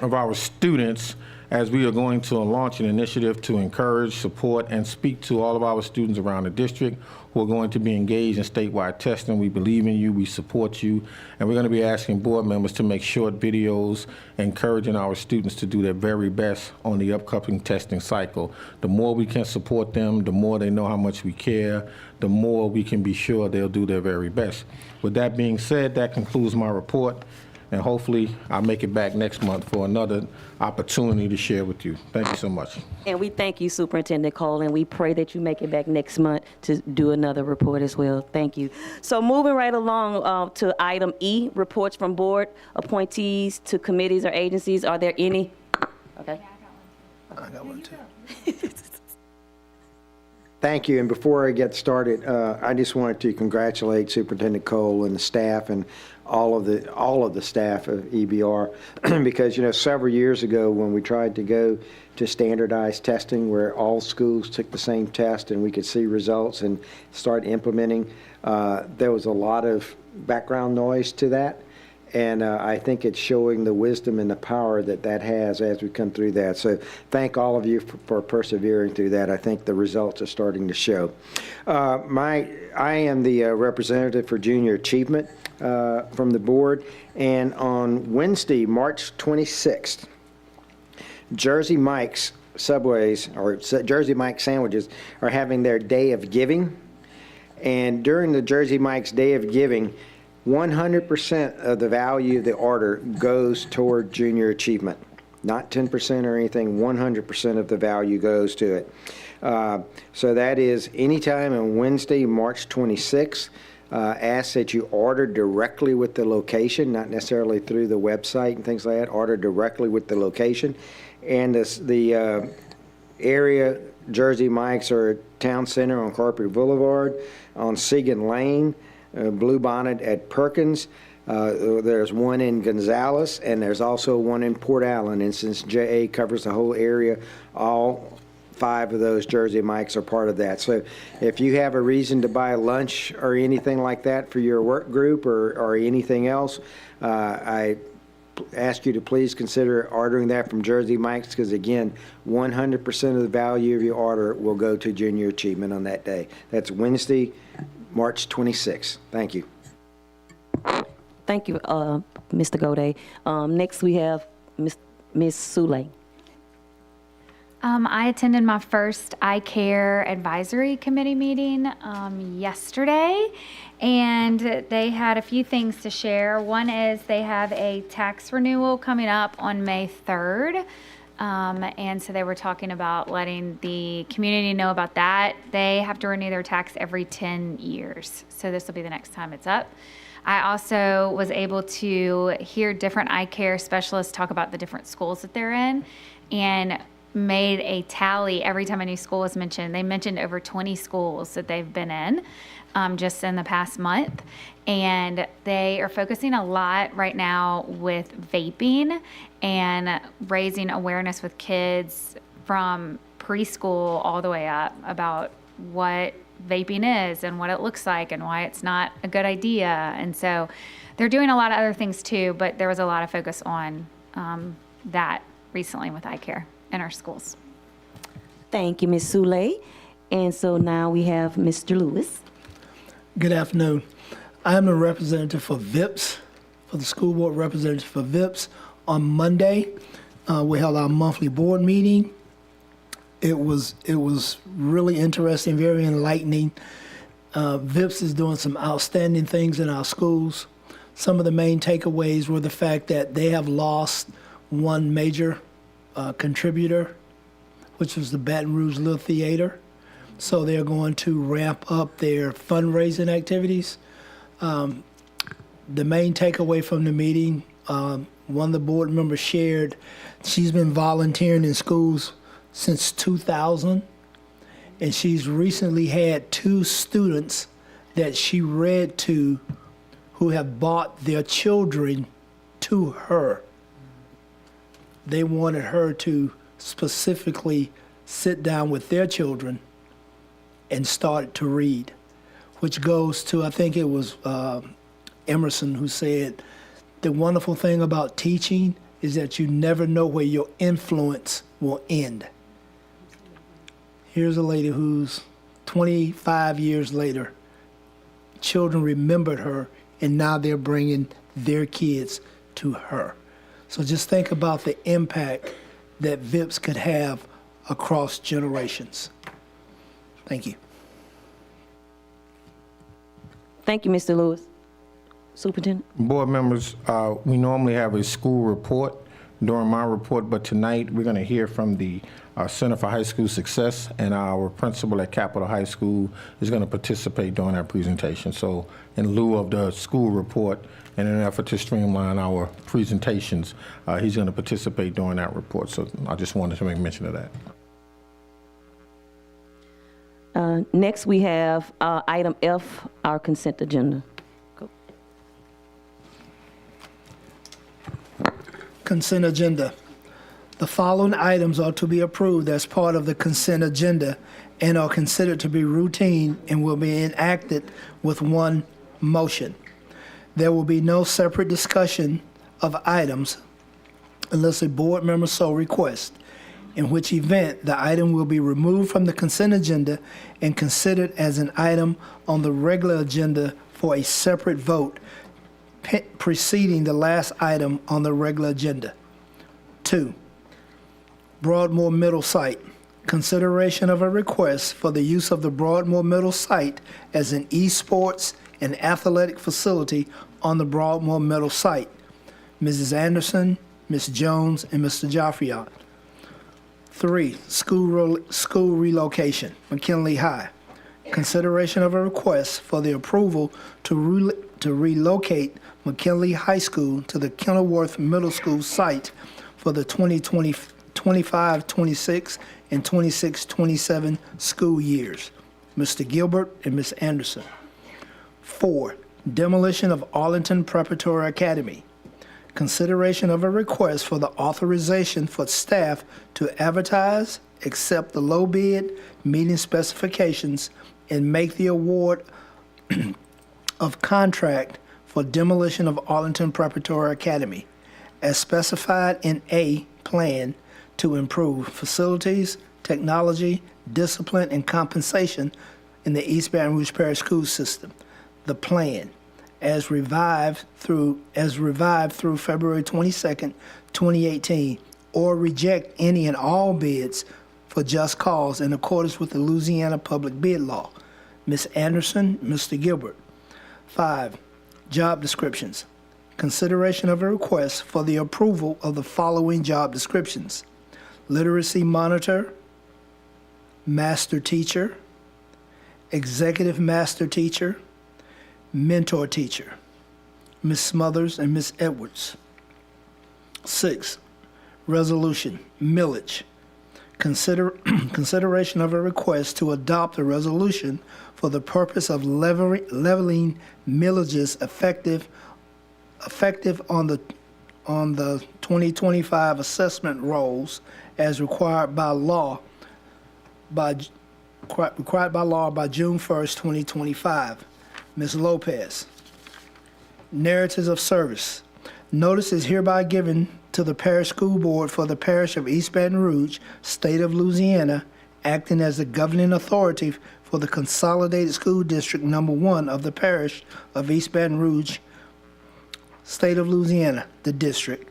S7: of our students as we are going to launch an initiative to encourage, support, and speak to all of our students around the district who are going to be engaged in statewide testing. We believe in you, we support you, and we're going to be asking board members to make short videos encouraging our students to do their very best on the upcoming testing cycle. The more we can support them, the more they know how much we care, the more we can be sure they'll do their very best. With that being said, that concludes my report. And hopefully I'll make it back next month for another opportunity to share with you. Thank you so much.
S1: And we thank you, Superintendent Cole, and we pray that you make it back next month to do another report as well. Thank you. So moving right along to item E, reports from board appointees to committees or agencies. Are there any? Okay.
S15: I got one too. Thank you. And before I get started, I just wanted to congratulate Superintendent Cole and the staff and all of the staff of EBR because, you know, several years ago when we tried to go to standardized testing where all schools took the same test and we could see results and start implementing, there was a lot of background noise to that. And I think it's showing the wisdom and the power that that has as we come through that. So thank all of you for persevering through that. I think the results are starting to show. I am the representative for junior achievement from the board. And on Wednesday, March 26th, Jersey Mike's Subways, or Jersey Mike sandwiches, are having their Day of Giving. And during the Jersey Mike's Day of Giving, 100% of the value of the order goes toward junior achievement. Not 10% or anything, 100% of the value goes to it. So that is anytime on Wednesday, March 26th. Ask that you order directly with the location, not necessarily through the website and things like that. Order directly with the location. And the area Jersey Mike's are at Town Center on Corporate Boulevard, on Segan Lane, Blue Bonnet at Perkins. There's one in Gonzales, and there's also one in Port Allen. And since JA covers the whole area, all 5 of those Jersey Mike's are part of that. So if you have a reason to buy lunch or anything like that for your work group or anything else, I ask you to please consider ordering that from Jersey Mike's because, again, 100% of the value of your order will go to junior achievement on that day. That's Wednesday, March 26th. Thank you.
S1: Thank you, Mr. Gode. Next, we have Ms. Sule.
S17: I attended my first Eye Care Advisory Committee meeting yesterday, and they had a few things to share. One is they have a tax renewal coming up on May 3rd. And so they were talking about letting the community know about that. They have to renew their tax every 10 years. So this will be the next time it's up. I also was able to hear different eye care specialists talk about the different schools that they're in and made a tally every time a new school was mentioned. They mentioned over 20 schools that they've been in just in the past month. And they are focusing a lot right now with vaping and raising awareness with kids from preschool all the way up about what vaping is and what it looks like and why it's not a good idea. And so they're doing a lot of other things too, but there was a lot of focus on that recently with eye care in our schools.
S1: Thank you, Ms. Sule. And so now we have Mr. Lewis.
S18: Good afternoon. I am the representative for VIPS, for the school board representative for VIPS. On Monday, we held our monthly board meeting. It was really interesting, very enlightening. VIPS is doing some outstanding things in our schools. Some of the main takeaways were the fact that they have lost one major contributor, which was the Baton Rouge Little Theater. So they're going to ramp up their fundraising activities. The main takeaway from the meeting, one of the board members shared, she's been volunteering in schools since 2000, and she's recently had 2 students that she read to who have brought their children to her. They wanted her to specifically sit down with their children and start to read, which goes to, I think it was Emerson who said, the wonderful thing about teaching is that you never know where your influence will end. Here's a lady who's 25 years later, children remembered her, and now they're bringing their kids to her. So just think about the impact that VIPS could have across generations. Thank you.
S1: Thank you, Mr. Lewis. Superintendent?
S7: Board members, we normally have a school report during my report, but tonight we're going to hear from the Center for High School Success, and our principal at Capitol High School is going to participate during our presentation. So in lieu of the school report, and in an effort to streamline our presentations, he's going to participate during that report. So I just wanted to make mention of that.
S1: Next, we have item F, our consent agenda.
S18: Consent agenda. The following items are to be approved as part of the consent agenda and are considered to be routine and will be enacted with one motion. There will be no separate discussion of items unless a board member so requests, in which event the item will be removed from the consent agenda and considered as an item on the regular agenda for a separate vote preceding the last item on the regular agenda. 2, Broadmoor Middle Site. Consideration of a request for the use of the Broadmoor Middle Site as an esports and athletic facility on the Broadmoor Middle Site. Mrs. Anderson, Ms. Jones, and Mr. Jaffriot. 3, school relocation, McKinley High. Consideration of a request for the approval to relocate McKinley High School to the Kenilworth Middle School site for the 2025-26 and 26-27 school years. Mr. Gilbert and Ms. Anderson. 4, demolition of Arlington Preparatory Academy. Consideration of a request for the authorization for staff to advertise, accept the low bid, meeting specifications, and make the award of contract for demolition of Arlington Preparatory Academy, as specified in A plan to improve facilities, technology, discipline, and compensation in the East Baton Rouge Parish School System. The plan, as revived through February 22nd, 2018, or reject any and all bids for just cause in accordance with the Louisiana Public Bid Law. Ms. Anderson, Mr. Gilbert. 5, job descriptions. Consideration of a request for the approval of the following job descriptions: literacy monitor, master teacher, executive master teacher, mentor teacher. Ms. Smothers and Ms. Edwards. 6, resolution, millage. Consideration of a request to adopt a resolution for the purpose of leveling millages effective on the 2025 assessment rolls as required by law by June 1st, 2025. Ms. Lopez. Narratives of service. Notice is hereby given to the Parish School Board for the Parish of East Baton Rouge, State of Louisiana, acting as the governing authority for the Consolidated School District Number 1 of the Parish of East Baton Rouge, State of Louisiana, the district.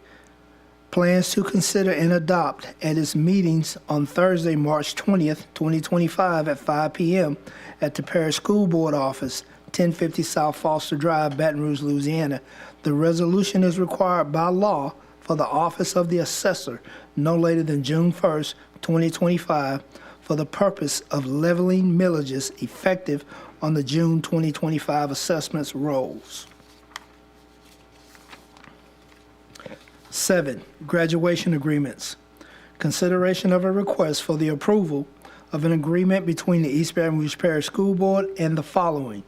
S18: Plans to consider and adopt at its meetings on Thursday, March 20th, 2025 at 5 p.m. at the Parish School Board Office, 1050 South Foster Drive, Baton Rouge, Louisiana. The resolution is required by law for the Office of the Assessor no later than June 1st, 2025, for the purpose of leveling millages effective on the June 2025 assessments rolls. 7, graduation agreements. Consideration of a request for the approval of an agreement between the East Baton Rouge Parish School Board and the following: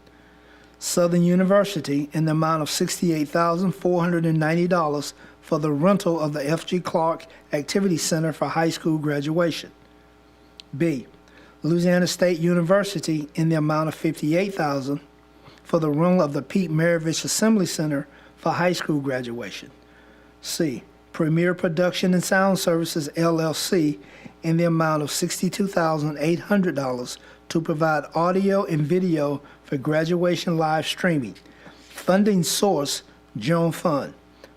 S18: Southern University in the amount of $68,490 for the rental of the F.G. Clark Activity Center for high school graduation. B, Louisiana State University in the amount of $58,000 for the rental of the Pete Maravich Assembly Center for high school graduation. C, Premier Production and Sound Services, LLC, in the amount of $62,800 to provide audio and video for graduation live streaming. Funding source, Joan Fund.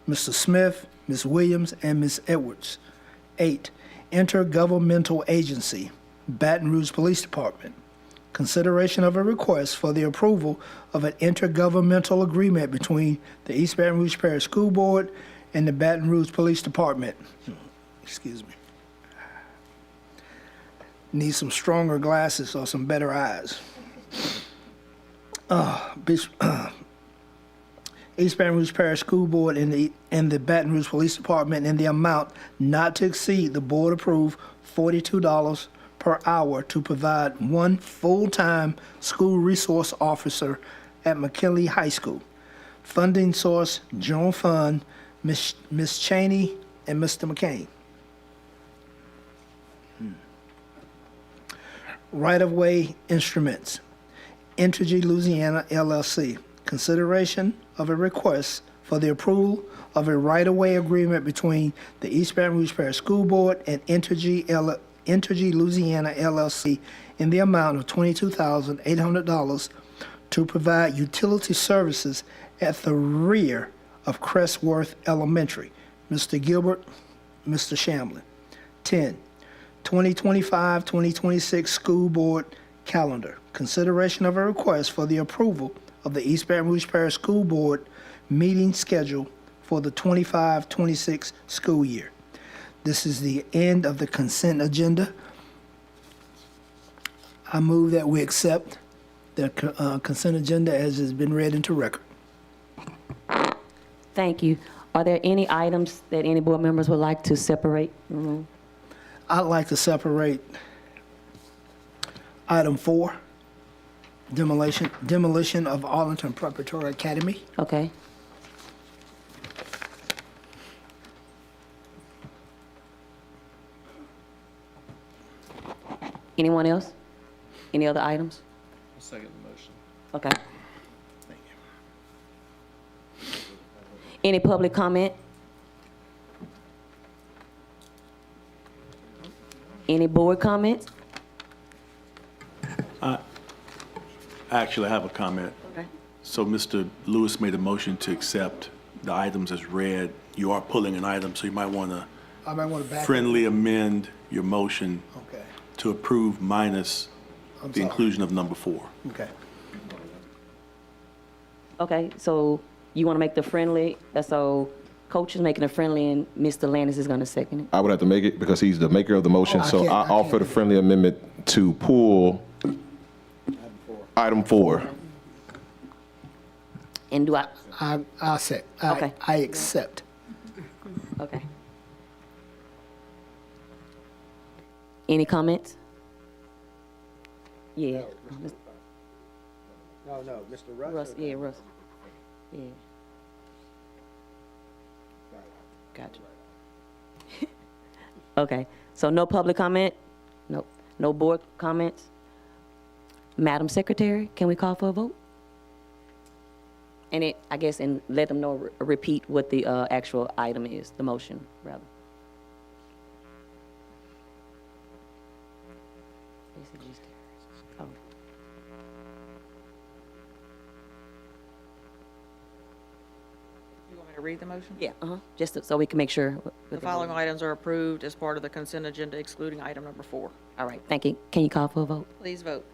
S18: Mr. Smith, Ms. Williams, and Ms. Edwards. 8, Intergovernmental Agency, Baton Rouge Police Department. Consideration of a request for the approval of an intergovernmental agreement between the East Baton Rouge Parish School Board and the Baton Rouge Police Department. Excuse me. Need some stronger glasses or some better eyes. East Baton Rouge Parish School Board and the Baton Rouge Police Department in the amount not to exceed the board-approved $42 per hour to provide one full-time school resource officer at McKinley High School. Funding source, General Fund, Ms. Cheney and Mr. McCain. Right-of-way instruments, Entergy Louisiana LLC. Consideration of a request for the approval of a right-of-way agreement between the East Baton Rouge Parish School Board and Entergy Louisiana LLC in the amount of $22,800 to provide utility services at the rear of Crestworth Elementary. Mr. Gilbert, Mr. Shamlin. 10, 2025-2026 School Board Calendar. Consideration of a request for the approval of the East Baton Rouge Parish School Board meeting schedule for the 25-26 school year. This is the end of the consent agenda. I move that we accept the consent agenda as has been read into record.
S1: Thank you. Are there any items that any board members would like to separate?
S18: I'd like to separate item 4, demolition of Arlington Preparatory Academy.
S1: Okay. Anyone else? Any other items?
S10: I'll second the motion.
S1: Okay. Any public comment? Any board comments?
S19: Actually, I have a comment.
S1: Okay.
S19: So Mr. Lewis made a motion to accept the items as read. You are pulling an item, so you might want to
S18: back
S19: friendly amend your motion
S18: Okay.
S19: to approve minus the inclusion of number 4.
S18: Okay.
S1: Okay, so you want to make the friendly, so Coach is making a friendly and Mr. Landis is going to second it?
S20: I would have to make it because he's the maker of the motion,
S18: Oh, I
S20: so
S18: can't-
S20: I
S18: I
S20: offer
S18: can't.
S20: the friendly amendment to pull item 4.
S1: And do I?
S18: I say,
S1: Okay.
S18: I accept.
S1: Okay. Any comments? Yeah.
S15: No, Mr. Russ.
S1: Russ, yeah, Russ. Yeah. Gotcha. Okay, so no public comment? Nope. No board comments? Madam Secretary, can we call for a vote? And I guess, and let them know, repeat what the actual item is, the motion, rather. Oh.
S16: You want me to read the motion?
S1: Yeah, just so we can make sure.
S16: The following items are approved as part of the consent agenda excluding item number 4.
S1: All right, thank you. Can you call for a vote?
S16: Please vote.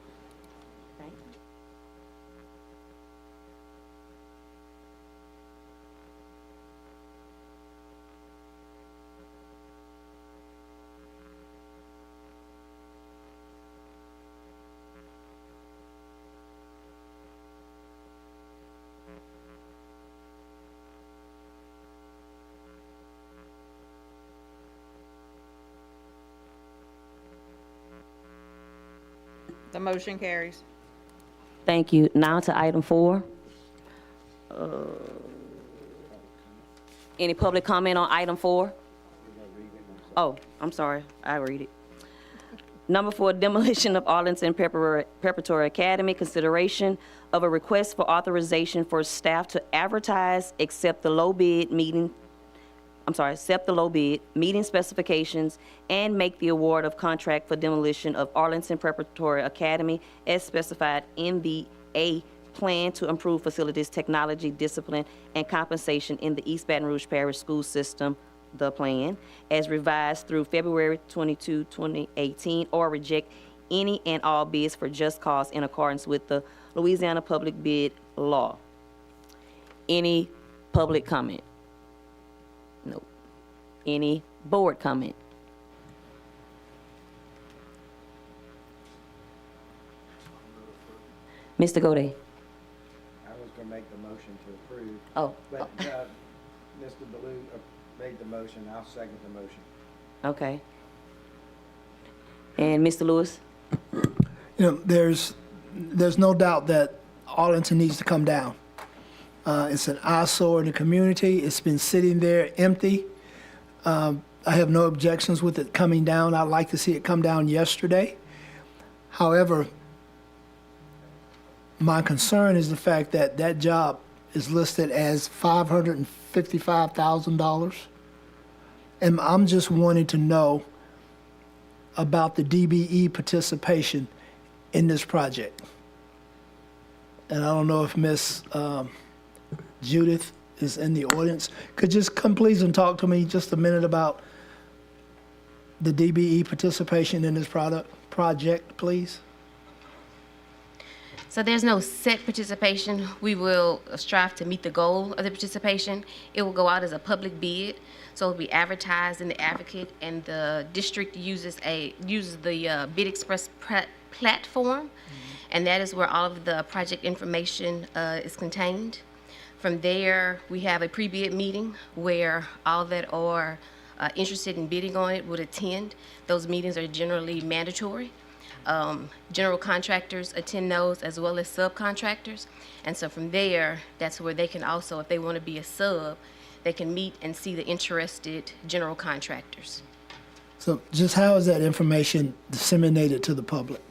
S16: The motion carries.
S1: Thank you. Now to item 4. Any public comment on item 4? Oh, I'm sorry. I read it. Number 4, demolition of Arlington Preparatory Academy. Consideration of a request for authorization for staff to advertise, accept the low bid meeting, accept the low bid, meeting specifications, and make the award of contract for demolition of Arlington Preparatory Academy as specified in the A plan to improve facilities, technology, discipline, and compensation in the East Baton Rouge Parish School System, the plan, as revised through February 22, 2018, or reject any and all bids for just cause in accordance with the Louisiana Public Bid Law. Any public comment? No. Any board comment? Mr. Gode?
S15: I was gonna make the motion to approve.
S1: Oh.
S15: But, Mr. Baloo made the motion, I'll second the motion.
S1: Okay. And Mr. Lewis?
S18: There's no doubt that Arlington needs to come down. It's an eyesore in the community. It's been sitting there empty. I have no objections with it coming down. I'd like to see it come down yesterday. However, my concern is the fact that that job is listed as $555,000. And I'm just wanting to know about the DBE participation in this project. And I don't know if Miss Judith is in the audience. Could you just come please and talk to me just a minute about the DBE participation in this project, please?
S21: So there's no set participation. We will strive to meet the goal of the participation. It will go out as a public bid, so it'll be advertised in the Advocate, and the district uses the Bid Express platform, and that is where all of the project information is contained. From there, we have a pre-bid meeting where all that are interested in bidding on it would attend. Those meetings are generally mandatory. General contractors attend those as well as subcontractors. And so from there, that's where they can also, if they want to be a sub, they can meet and see the interested general contractors.
S18: So just how is that information disseminated to the public?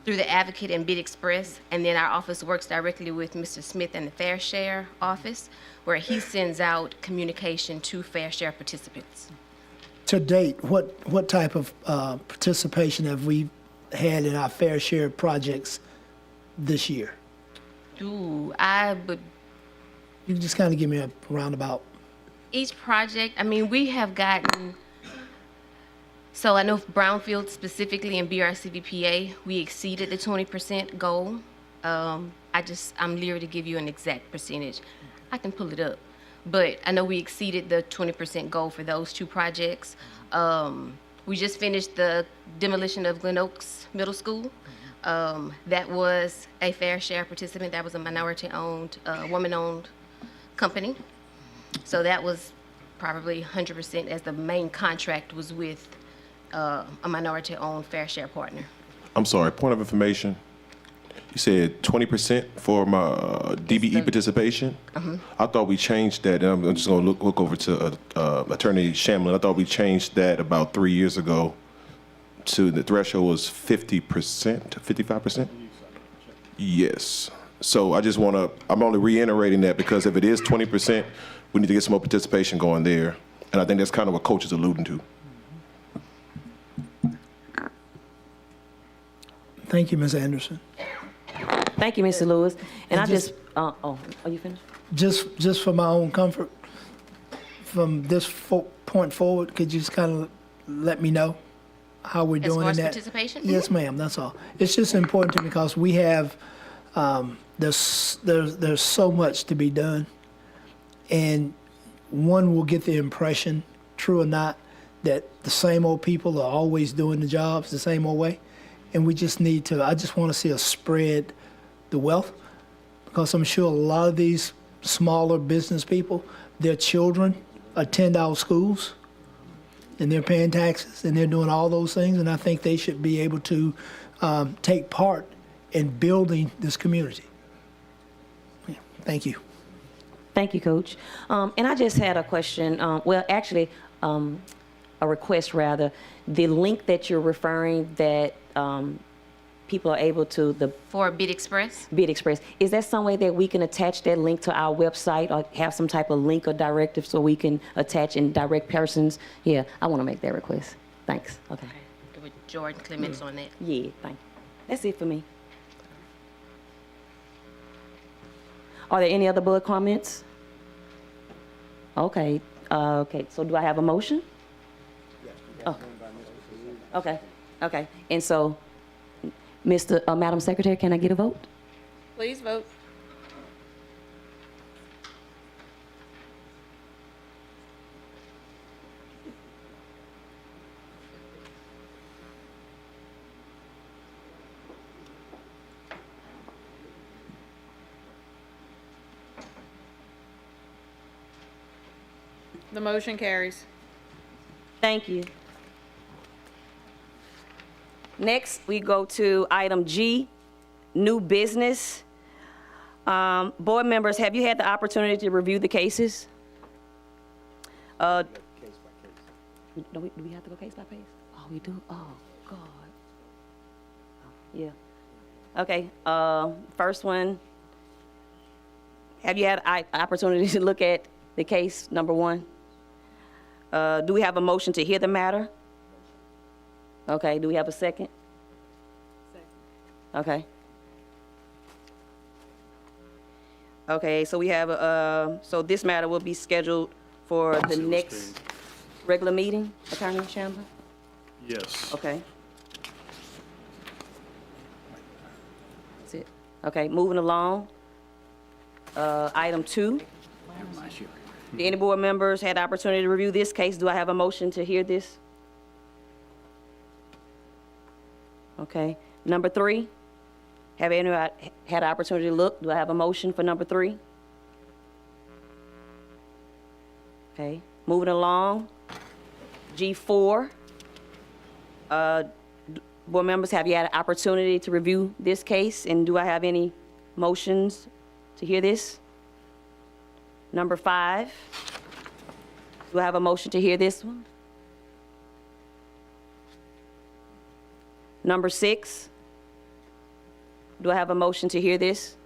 S21: Through the Advocate and Bid Express, and then our office works directly with Mr. Smith and the Fair Share office, where he sends out communication to Fair Share participants.
S18: To date, what type of participation have we had in our Fair Share projects this year?
S21: You
S18: can just kind of give me a roundabout.
S21: Each project, I mean, we have gotten, so I know Brownfield specifically in BRCVPA, we exceeded the 20% goal. I'm leery to give you an exact percentage. I can pull it up, but I know we exceeded the 20% goal for those two projects. We just finished the demolition of Glen Oaks Middle School. That was a Fair Share participant. That was a minority-owned, woman-owned company. So that was probably 100%, as the main contract was with a minority-owned Fair Share partner.
S20: I'm sorry, point of information. You said 20% for my DBE participation? I thought we changed that, and I'm just going to look over to Attorney Shamlin. I thought we changed that about 3 years ago to the threshold was 50%, 55%? Yes. So I just want to, I'm only reiterating that because if it is 20%, we need to get some more participation going there. And I think that's kind of what Coach is alluding to.
S18: Thank you, Ms. Anderson.
S1: Thank you, Mr. Lewis. And I
S18: just-
S1: just, are you finished?
S18: Just for my own comfort, from this point forward, could you just kind of let me know how we're doing in
S21: As far
S18: that?
S21: as participation?
S18: Yes, ma'am, that's all. It's just important to me because we have, there's so much to be done. And one will get the impression, true or not, that the same old people are always doing the jobs the same old way. And we just need to, I just want to see us spread the wealth, because I'm sure a lot of these smaller business people, their children attend our schools and they're paying taxes and they're doing all those things. And I think they should be able to take part in building this community. Yeah, thank you.
S1: Thank you, Coach. And I just had a question, well, actually, a request rather. The link that you're referring that people are able to, the
S21: For Bid Express?
S1: Bid Express, is there some way that we can attach that link to our website or have some type of link or directive so we can attach and direct persons? Yeah, I want to make that request. Thanks. Okay.
S21: With Jordan Clements on that.
S1: Yeah, thank you. That's it for me. Are there any other board comments? Okay. Okay, so do I have a motion? Oh. Okay, okay. And so, Madam Secretary, can I get a vote?
S16: Please vote. The motion carries.
S1: Thank you. Next, we go to item G, new business. Board members, have you had the opportunity to review the cases? Do we have to go case by case? Oh, we do? Oh, God. Yeah. Okay, first one. Have you had an opportunity to look at the case, number one? Do we have a motion to hear the matter? Okay, do we have a second? Okay. Okay, so we have, so this matter will be scheduled for the next regular meeting, Attorney Shamblin?
S19: Yes.
S1: Okay. That's it. Okay, moving along. Item 2. Do any board members had the opportunity to review this case? Do I have a motion to hear this? Okay. Number 3. Have anyone had an opportunity to look? Do I have a motion for number 3? Okay. Moving along. G4. Board members, have you had an opportunity to review this case? And do I have any motions to hear this? Number 5. Do I have a motion to hear this one? Number 6. Do I have a motion to hear this?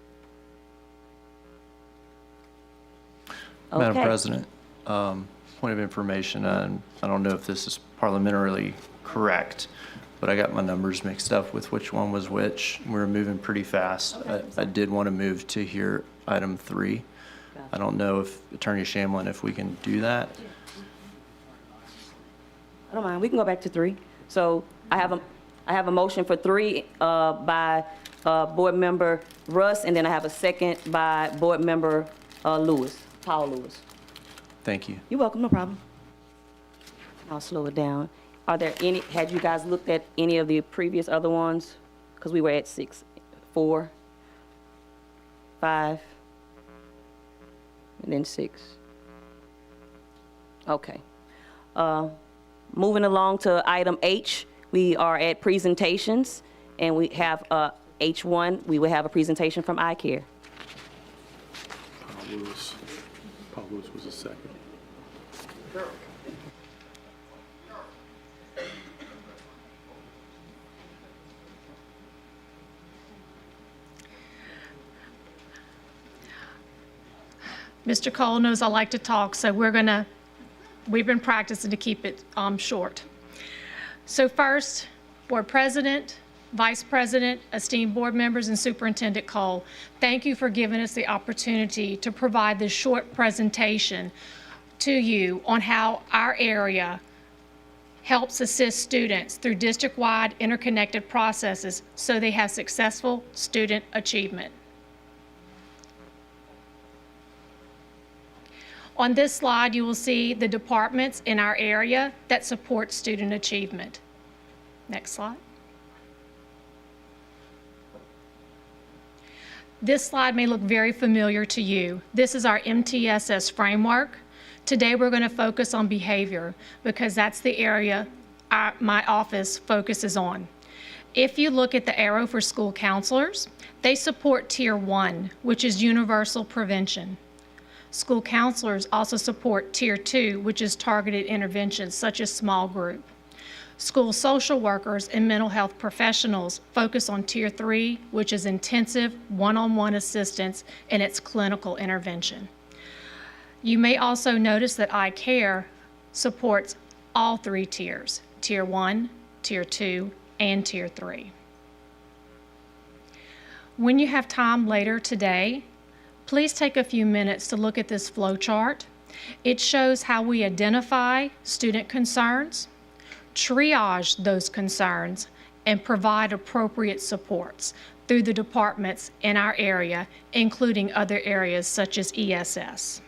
S5: Madam
S1: Okay.
S5: President, point of information, and I don't know if this is parliamentarily correct, but I got my numbers mixed up with which one was which. We were moving pretty fast. I did want to move to hear item 3. I don't know if Attorney Shamblin, if we can do that.
S1: I don't mind. We can go back to 3. So I have a motion for 3 by Board Member Russ, and then I have a second by Board Member Lewis, Paul Lewis.
S5: Thank you.
S1: You're welcome, no problem. I'll slow it down. Are there any, had you guys looked at any of the previous other ones? Because we were at 6, 4, 5, and then 6. Okay. Moving along to item H, we are at presentations, and we have H1, we will have a presentation from iCare.
S19: Paul Lewis was a second.
S2: Mr. Cole knows I like to talk, so we've been practicing to keep it short. So first, Board President, Vice President, esteemed board members, and Superintendent Cole, thank you for giving us the opportunity to provide this short presentation to you on how our area helps assist students through district-wide interconnected processes so they have successful student achievement. On this slide, you will see the departments in our area that support student achievement. Next slide. This slide may look very familiar to you. This is our MTSS framework. Today, we're going to focus on behavior because that's the area my office focuses on. If you look at the arrow for school counselors, they support Tier 1, which is universal prevention. School counselors also support Tier 2, which is targeted interventions such as small group. School social workers and mental health professionals focus on Tier 3, which is intensive one-on-one assistance in its clinical intervention. You may also notice that iCare supports all 3 tiers, Tier 1, Tier 2, and Tier 3. When you have time later today, please take a few minutes to look at this flow chart. It shows how we identify student concerns, triage those concerns, and provide appropriate supports through the departments in our area, including other areas such as ESS.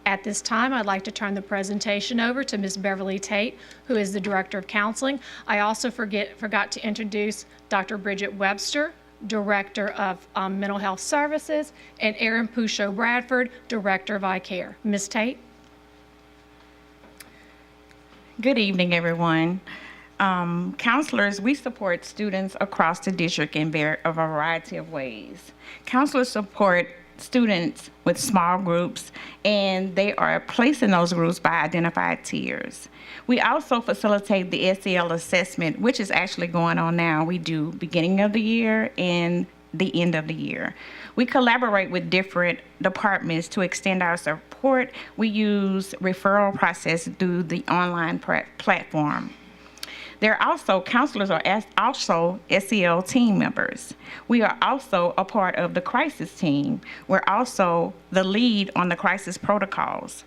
S2: At this time, I'd like to turn the presentation over to Ms. Beverly Tate, who is the Director of Counseling. I also forgot to introduce Dr. Bridget Webster, Director of Mental Health Services, and Erin Pusho Bradford, Director of iCare. Ms. Tate?
S3: Good evening, everyone. Counselors, we support students across the district in a variety of ways. Counselors support students with small groups, and they are placed in those groups by identified tiers. We also facilitate the SEL assessment, which is actually going on now. We do beginning of the year and the end of the year. We collaborate with different departments to extend our support. We use referral process through the online platform. Counselors are also SEL team members. We are also a part of the crisis team. We're also the lead on the crisis protocols.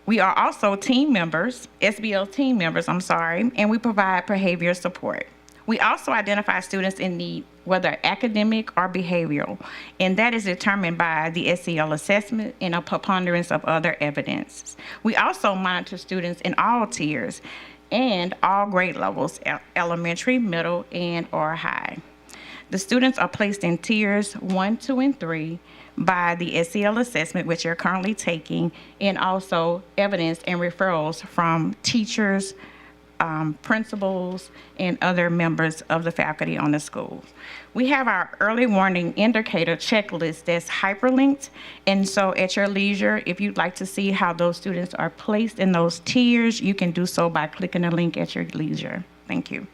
S3: We are also team members, SBL team members, and we provide behavior support. We also identify students in need, whether academic or behavioral, and that is determined by the SEL assessment and a preponderance of other evidence. We also monitor students in all tiers and all grade levels, elementary, middle, and/or high. The students are placed in tiers 1, 2, and 3 by the SEL assessment, which you're currently taking, and also evidence and referrals from teachers, principals, and other members of the faculty on the school. We have our early warning indicator checklist that's hyperlinked, and so at your leisure, if you'd like to see how those students are placed in those tiers, you can do so by clicking the link at your leisure. Thank you.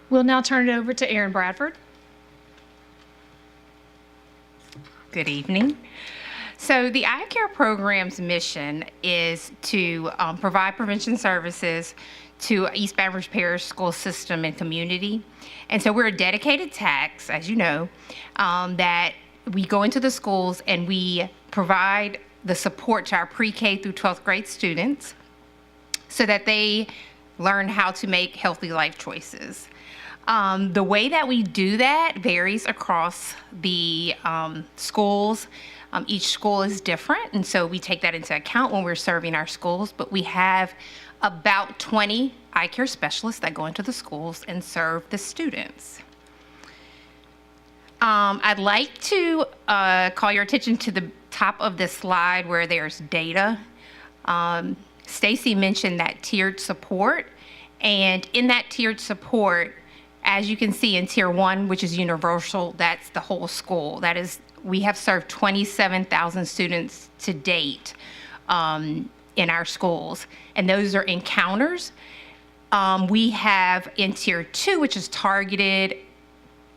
S2: We'll now turn it over to Erin Bradford.
S22: Good evening. So the iCare program's mission is to provide prevention services to East Baton Rouge Parish school system and community. And so we're a dedicated TACS, as you know, that we go into the schools and we provide the support to our pre-K through 12th grade students so that they learn how to make healthy life choices. The way that we do that varies across the schools. Each school is different, and so we take that into account when we're serving our schools, but we have about 20 iCare specialists that go into the schools and serve the students. I'd like to call your attention to the top of this slide where there's data. Stacy mentioned that tiered support, and in that tiered support, as you can see in Tier 1, which is universal, that's the whole school. That is, we have served 27,000 students to date in our schools, and those are encounters. We have in Tier 2, which is targeted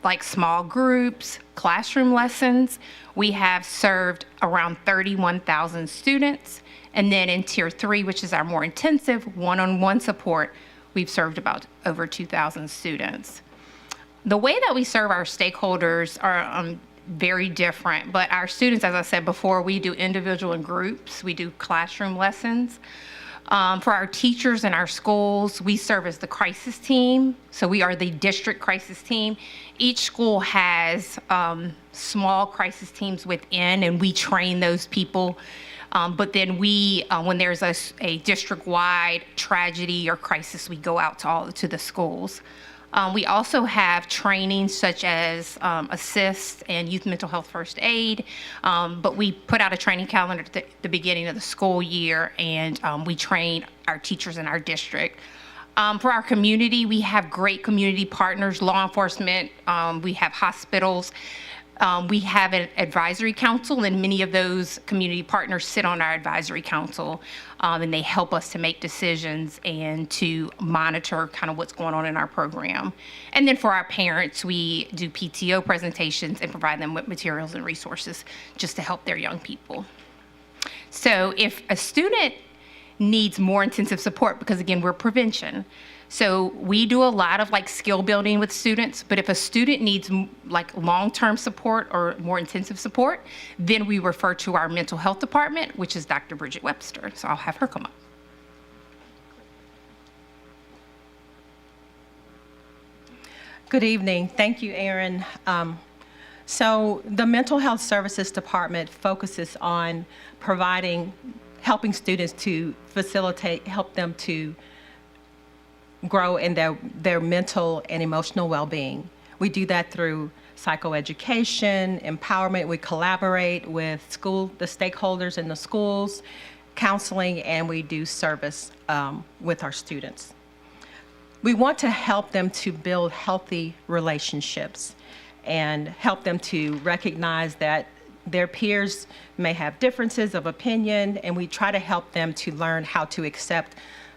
S22: like small groups, classroom lessons, we have served around 31,000 students. And then in Tier 3, which is our more intensive one-on-one support, we've served about over 2,000 students. The way that we serve our stakeholders are very different, but our students, as I said before, we do individual and groups, we do classroom lessons. For our teachers in our schools, we serve as the crisis team, so we are the district crisis team. Each school has small crisis teams within, and we train those people. But then we, when there's a district-wide tragedy or crisis, we go out to the schools. We also have training such as ASSIST and Youth Mental Health First Aid, but we put out a training calendar at the beginning of the school year, and we train our teachers in our district. For our community, we have great community partners, law enforcement, we have hospitals. We have an advisory council, and many of those community partners sit on our advisory council, and they help us to make decisions and to monitor kind of what's going on in our program. And then for our parents, we do PTO presentations and provide them with materials and resources just to help their young people. So if a student needs more intensive support, because again, we're prevention, so we do a lot of like skill building with students, but if a student needs like long-term support or more intensive support, then we refer to our mental health department, which is Dr. Bridget Webster. So I'll have her come up.
S6: Good evening. Thank you, Erin. So the Mental Health Services Department focuses on helping students to help them to grow in their mental and emotional well-being. We do that through psychoeducation, empowerment. We collaborate with the stakeholders in the schools, counseling, and we do service with our students. We want to help them to build healthy relationships and help them to recognize that their peers may have differences of opinion, and we try to help them to learn how to accept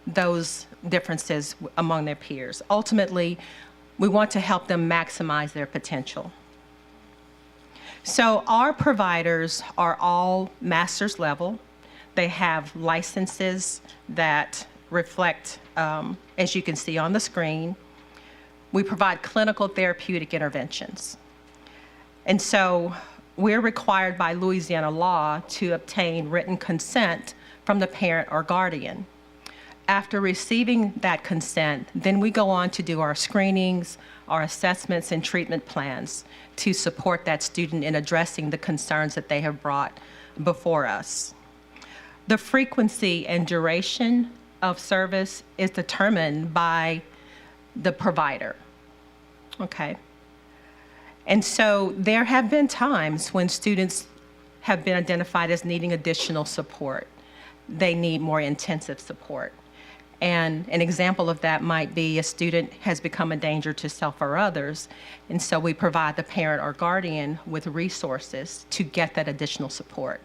S6: those differences among their peers. Ultimately, we want to help them maximize their potential. So our providers are all master's level. They have licenses that reflect, as you can see on the screen. We provide clinical therapeutic interventions. And so we're required by Louisiana law to obtain written consent from the parent or guardian. After receiving that consent, then we go on to do our screenings, our assessments, and treatment plans to support that student in addressing the concerns that they have brought before us. The frequency and duration of service is determined by the provider, okay? And so there have been times when students have been identified as needing additional support. They need more intensive support. And an example of that might be a student has become a danger to self or others, and so we provide the parent or guardian with resources to get that additional support.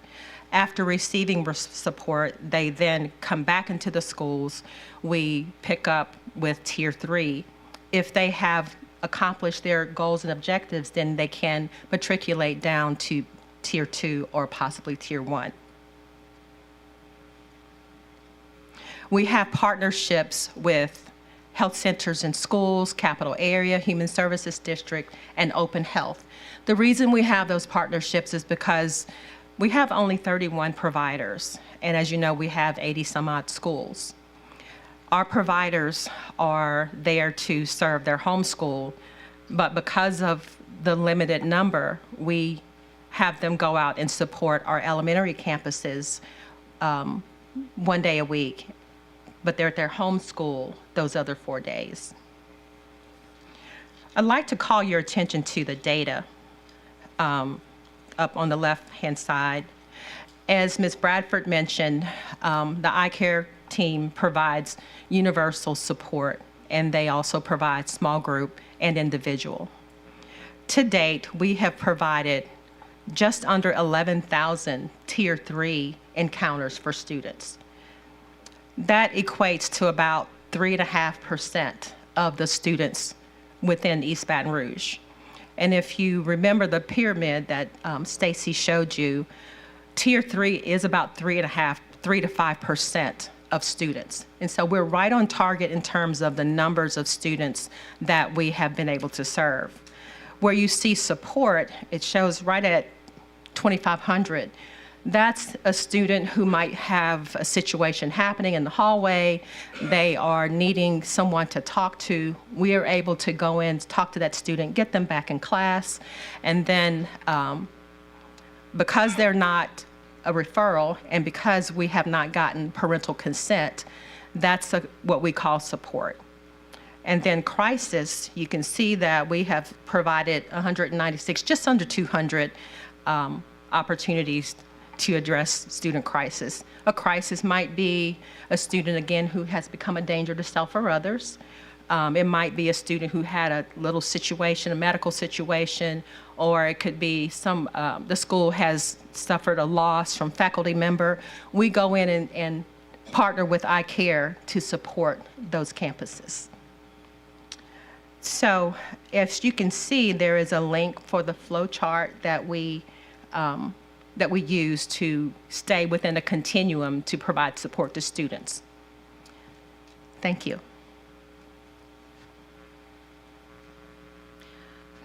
S6: After receiving support, they then come back into the schools. We pick up with Tier 3. If they have accomplished their goals and objectives, then they can matriculate down to Tier 2 or possibly Tier 1. We have partnerships with health centers and schools, Capital Area, Human Services District, and Open Health. The reason we have those partnerships is because we have only 31 providers, and as you know, we have 80 some odd schools. Our providers are there to serve their home school, but because of the limited number, we have them go out and support our elementary campuses 1 day a week, but they're at their home school those other 4 days. I'd like to call your attention to the data up on the left-hand side. As Ms. Bradford mentioned, the eye care team provides universal support, and they also provide small group and individual. To date, we have provided just under 11,000 Tier 3 encounters for students. That equates to about 3.5% of the students within East Baton Rouge. And if you remember the pyramid that Stacy showed you, Tier 3 is about 3 to 5% of students. And so we're right on target in terms of the numbers of students that we have been able to serve. Where you see support, it shows right at 2,500. That's a student who might have a situation happening in the hallway. They are needing someone to talk to. We are able to go in, talk to that student, get them back in class, and then because they're not a referral and because we have not gotten parental consent, that's what we call support. And then crisis, you can see that we have provided 196, just under 200 opportunities to address student crisis. A crisis might be a student, again, who has become a danger to self or others. It might be a student who had a little situation, a medical situation, or it could be the school has suffered a loss from faculty member. We go in and partner with iCare to support those campuses. So as you can see, there is a link for the flow chart that we use to stay within a continuum to provide support to students. Thank you.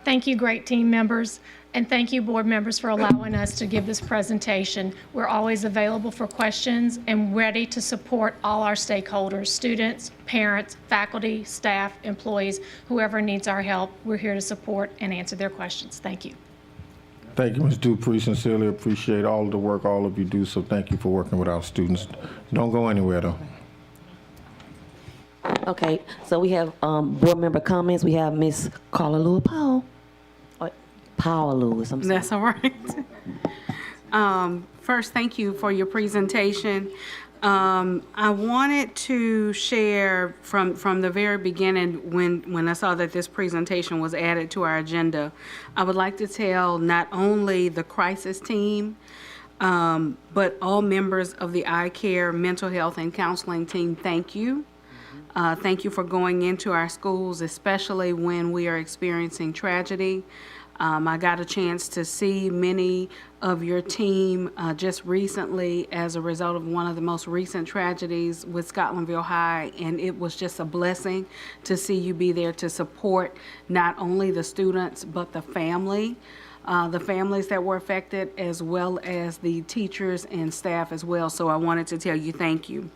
S2: Thank you, great team members, and thank you, board members, for allowing us to give this presentation. We're always available for questions and ready to support all our stakeholders, students, parents, faculty, staff, employees, whoever needs our help. We're here to support and answer their questions. Thank you.
S7: Thank you, Ms. Dupree. Sincerely appreciate all of the work all of you do, so thank you for working with our students. Don't go anywhere, though.
S1: Okay, so we have board member comments. We have Ms. Carla Lewis Powell. Powell Lewis, I'm sorry.
S4: That's all right. First, thank you for your presentation. I wanted to share from the very beginning when I saw that this presentation was added to our agenda, I would like to tell not only the crisis team, but all members of the iCare mental health and counseling team, thank you. Thank you for going into our schools, especially when we are experiencing tragedy. I got a chance to see many of your team just recently as a result of one of the most recent tragedies with Scotlandville High, and it was just a blessing to see you be there to support not only the students but the families that were affected, as well as the teachers and staff as well. So I wanted to tell you thank you.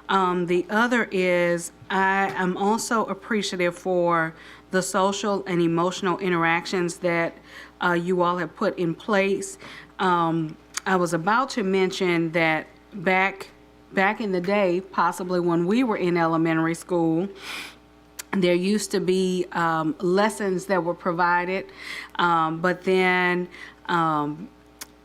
S4: The other is I am also appreciative for the social and emotional interactions that you all have put in place. I was about to mention that back in the day, possibly when we were in elementary school, there used to be lessons that were provided, but then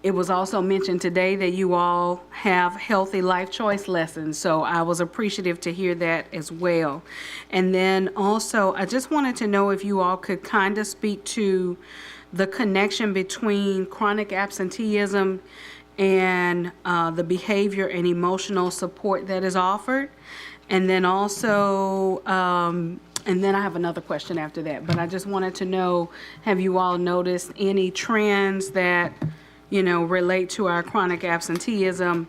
S4: it was also mentioned today that you all have healthy life choice lessons, so I was appreciative to hear that as well. And then also, I just wanted to know if you all could kind of speak to the connection between chronic absenteeism and the behavior and emotional support that is offered. And then also, and then I have another question after that, but I just wanted to know, have you all noticed any trends that relate to our chronic absenteeism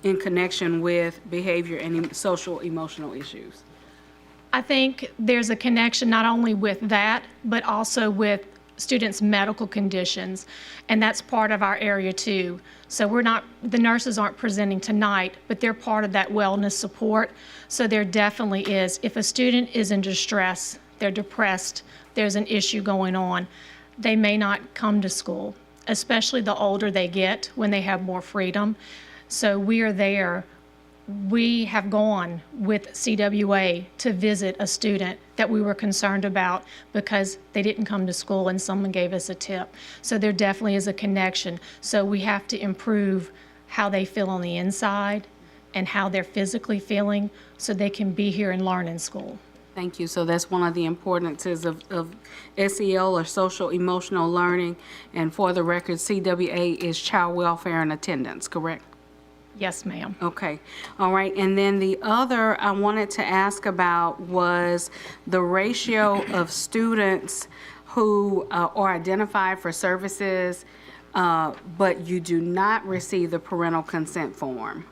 S4: in connection with behavior and social emotional issues?
S2: I think there's a connection not only with that, but also with students' medical conditions, and that's part of our area too. So the nurses aren't presenting tonight, but they're part of that wellness support. So there definitely is. If a student is in distress, they're depressed, there's an issue going on, they may not come to school, especially the older they get when they have more freedom. So we are there. We have gone with CWA to visit a student that we were concerned about because they didn't come to school and someone gave us a tip. So there definitely is a connection. So we have to improve how they feel on the inside and how they're physically feeling so they can be here and learn in school.
S4: Thank you. So that's one of the importances of SEL, or social emotional learning. And for the record, CWA is child welfare and attendance, correct?
S2: Yes, ma'am.
S4: Okay. All right. And then the other I wanted to ask about was the ratio of students who are identified for services, but you do not receive the parental consent form.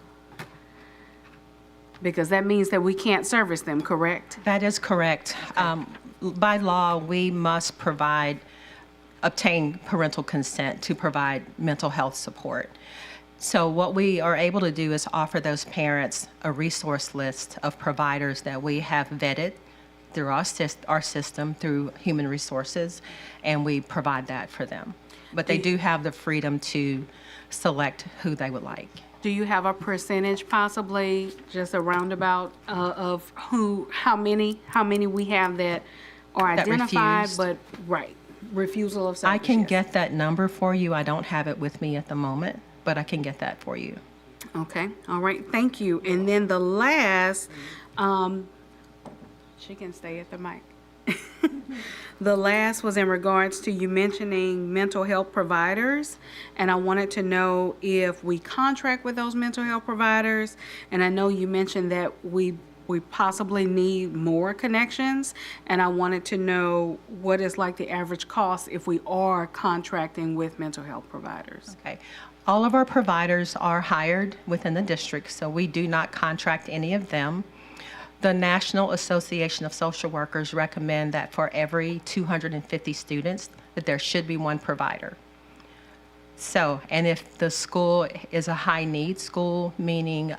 S4: Because that means that we can't service them, correct?
S6: That is correct. Okay. By law, we must obtain parental consent to provide mental health support. So what we are able to do is offer those parents a resource list of providers that we have vetted through our system, through human resources, and we provide that for them. But they do have the freedom to select who they would like.
S4: Do you have a percentage, possibly, just a roundabout, of how many we have that are identified, but refusal of service?
S6: I can get that number for you. I don't have it with me at the moment, but I can get that for you.
S4: Okay, all right, thank you. And then the last, She can stay at the mic. The last was in regards to you mentioning mental health providers, and I wanted to know if we contract with those mental health providers, and I know you mentioned that we possibly need more connections, and I wanted to know what is like the average cost if we are contracting with mental health providers.
S6: Okay. All of our providers are hired within the district, so we do not contract any of them. The National Association of Social Workers recommend that for every 250 students, that there should be one provider. So, and if the school is a high-need school, meaning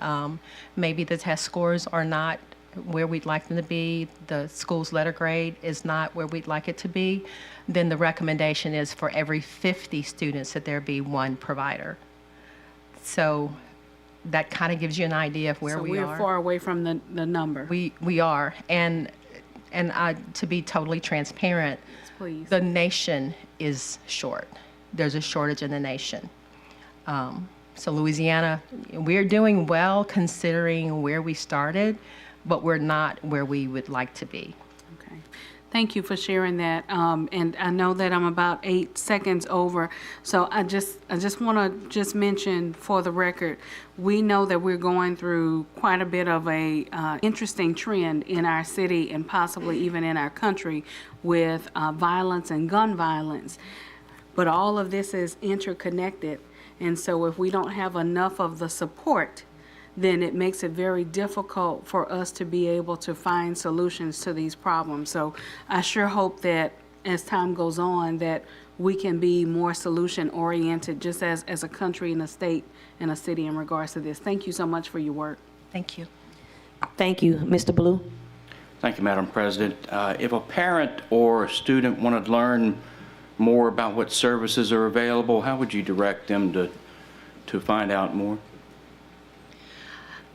S6: maybe the test scores are not where we'd like them to be, the school's letter grade is not where we'd like it to be, then the recommendation is for every 50 students that there be one provider. So that kind of gives you an idea of where we are.
S4: So we're far away from the number.
S6: We are, and to be totally transparent,
S4: please.
S6: The nation is short. There's a shortage in the nation. So Louisiana, we're doing well considering where we started, but we're not where we would like to be.
S4: Okay. Thank you for sharing that. And I know that I'm about 8 seconds over, so I just want to mention for the record, we know that we're going through quite a bit of a interesting trend in our city and possibly even in our country with violence and gun violence. But all of this is interconnected, and so if we don't have enough of the support, then it makes it very difficult for us to be able to find solutions to these problems. So I sure hope that as time goes on that we can be more solution oriented just as a country and a state and a city in regards to this. Thank you so much for your work.
S6: Thank you.
S1: Thank you. Mr. Blue?
S8: Thank you, Madam President. If a parent or a student wanted to learn more about what services are available, how would you direct them to find out more?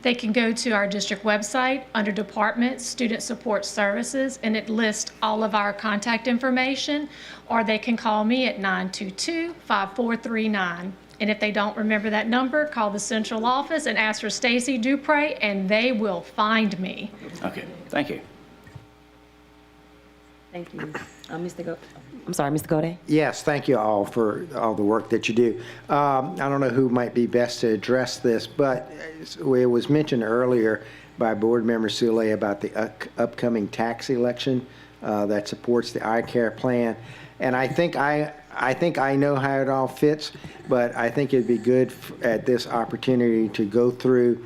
S2: They can go to our district website under Department Student Support Services, and it lists all of our contact information, or they can call me at 922-5439. And if they don't remember that number, call the central office and ask for Stacy Dupre, and they will find me.
S8: Okay, thank you.
S1: Thank you. I'm sorry, Mr. Gode?
S15: Yes, thank you all for all the work that you do. I don't know who might be best to address this, but it was mentioned earlier by Board Member Sule about the upcoming tax election that supports the iCare plan. And I think I know how it all fits, but I think it'd be good at this opportunity to go through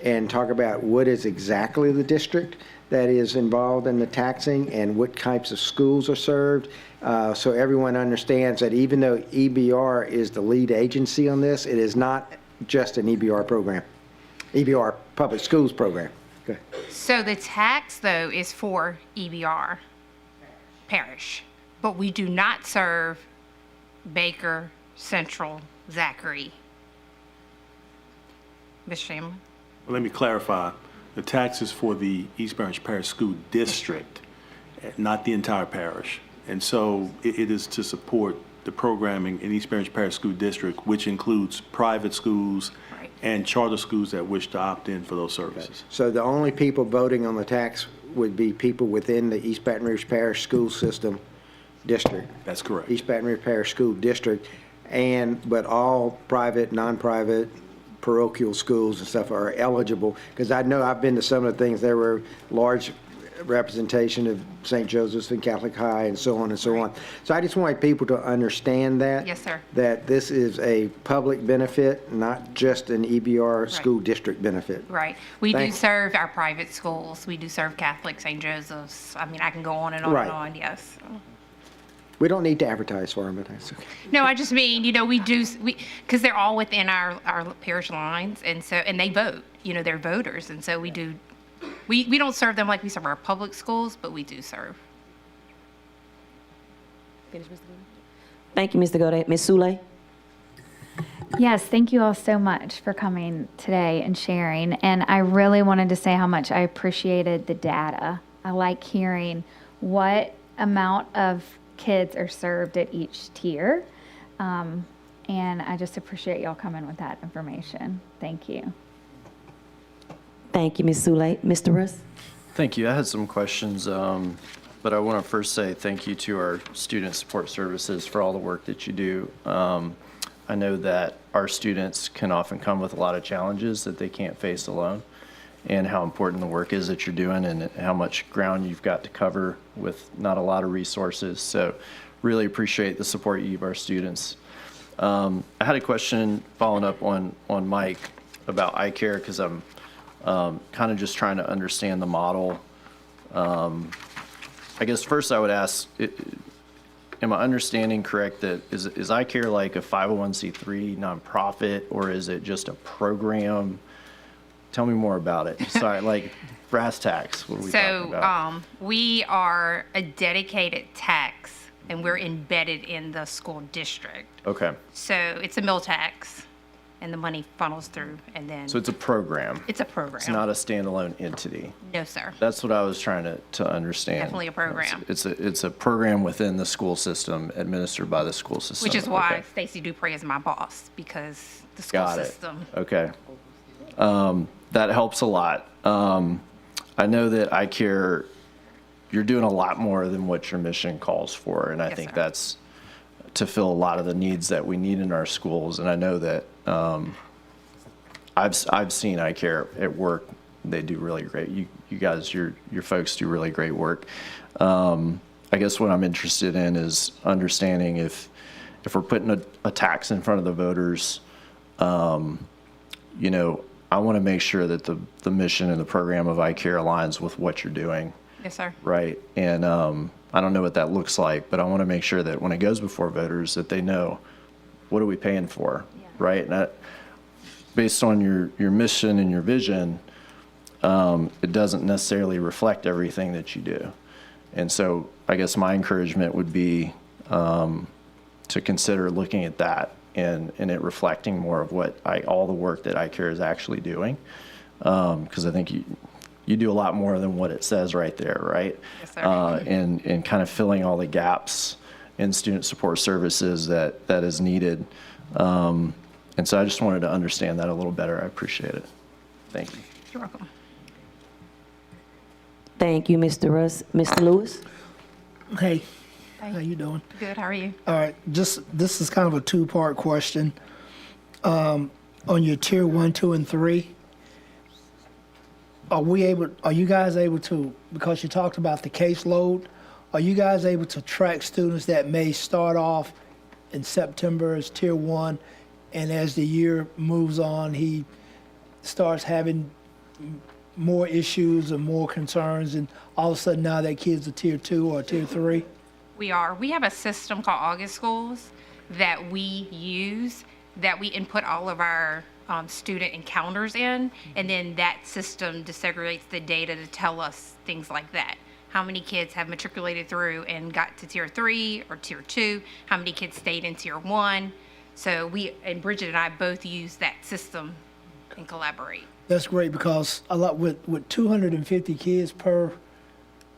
S15: and talk about what is exactly the district that is involved in the taxing and what types of schools are served. So everyone understands that even though EBR is the lead agency on this, it is not just an EBR program, EBR public schools program. Okay.
S22: So the tax, though, is for EBR Parish, but we do not serve Baker, Central, Zachary. Ms. Shamlin?
S19: Well, let me clarify. The tax is for the East Branch Parish School District, not the entire parish. And so it is to support the programming in East Branch Parish School District, which includes private schools and charter schools that wish to opt in for those services.
S15: Okay. So the only people voting on the tax would be people within the East Baton Rouge Parish School System District.
S19: That's correct.
S15: East Baton Rouge Parish School District, but all private, non-private, parochial schools and stuff are eligible, because I know I've been to some of the things. There were large representation of St. Joseph's and Catholic High and so on and so on. So I just want people to understand that.
S22: Yes, sir.
S15: That this is a public benefit, not just an EBR school district benefit.
S22: Right. We do
S15: Thanks.
S22: serve our private schools. We do serve Catholic, St. Joseph's. I mean, I can go on and on
S15: Right.
S22: and on, yes.
S15: We don't need to advertise for them, but that's okay.
S22: No, I just mean, we because they're all within our parish lines, and they vote, they're voters, and so we don't serve them like we serve our public schools, but we do serve.
S1: Thank you, Mr. Gode. Ms. Sule?
S17: Yes, thank you all so much for coming today and sharing. And I really wanted to say how much I appreciated the data. I like hearing what amount of kids are served at each tier. And I just appreciate y'all coming with that information. Thank you.
S1: Thank you, Ms. Sule. Mr. Russ?
S5: Thank you. I had some questions, but I want to first say thank you to our student support services for all the work that you do. I know that our students can often come with a lot of challenges that they can't face alone, and how important the work is that you're doing and how much ground you've got to cover with not a lot of resources. So really appreciate the support you give our students. I had a question following up on Mike about eye care, because I'm kind of just trying to understand the model. I guess first I would ask, am I understanding correct that is eye care like a 501c3 nonprofit, or is it just a program? Tell me more about it. Sorry, like brass tacks. What are we talking about?
S22: We are a dedicated tax, and we're embedded in the school district.
S5: Okay.
S22: So it's a mill tax, and the money funnels through, and then.
S5: So it's a program.
S22: It's a program.
S5: It's not a standalone entity.
S22: No, sir.
S5: That's what I was trying to understand.
S22: Definitely a program.
S5: It's a program within the school system, administered by the school system.
S22: Which is why
S5: Okay.
S22: Stacy Dupree is my boss, because the school
S5: Got it.
S22: system.
S5: Okay. That helps a lot. I know that eye care, you're doing a lot more than what your mission calls for, and I think that's to fill a lot of the needs that we need in our schools. And I know that I've seen eye care at work. They do really great. You guys, your folks do really great work. I guess what I'm interested in is understanding if we're putting a tax in front of the voters, you know, I want to make sure that the mission and the program of eye care aligns with what you're doing.
S22: Yes, sir.
S5: Right. And I don't know what that looks like, but I want to make sure that when it goes before voters, that they know, what are we paying for? Right. And that, based on your mission and your vision, it doesn't necessarily reflect everything that you do. And so I guess my encouragement would be to consider looking at that and it reflecting more of what all the work that eye care is actually doing. Because I think you do a lot more than what it says right there, right?
S22: Yes, sir.
S5: And kind of filling all the gaps in student support services that is needed. And so I just wanted to understand that a little better. I appreciate it. Thank you.
S22: You're welcome.
S1: Thank you, Mr. Mr. Lewis.
S18: Hey,
S22: Hi.
S18: how you doing?
S22: Good, how are you?
S18: All right, this is kind of a two-part question. On your tier 1, 2, and 3, are you guys able to, because you talked about the caseload, are you guys able to track students that may start off in September as tier 1, and as the year moves on, he starts having more issues and more concerns, and all of a sudden now that kid's a tier 2 or a tier 3?
S22: We have a system called August Schools that we use, that we input all of our student encounters in, and then that system disaggregates the data to tell us things like that. How many kids have matriculated through and got to tier 3 or tier 2? How many kids stayed in tier 1? So Bridget and I both use that system and collaborate.
S18: That's great, because a lot with 250 kids per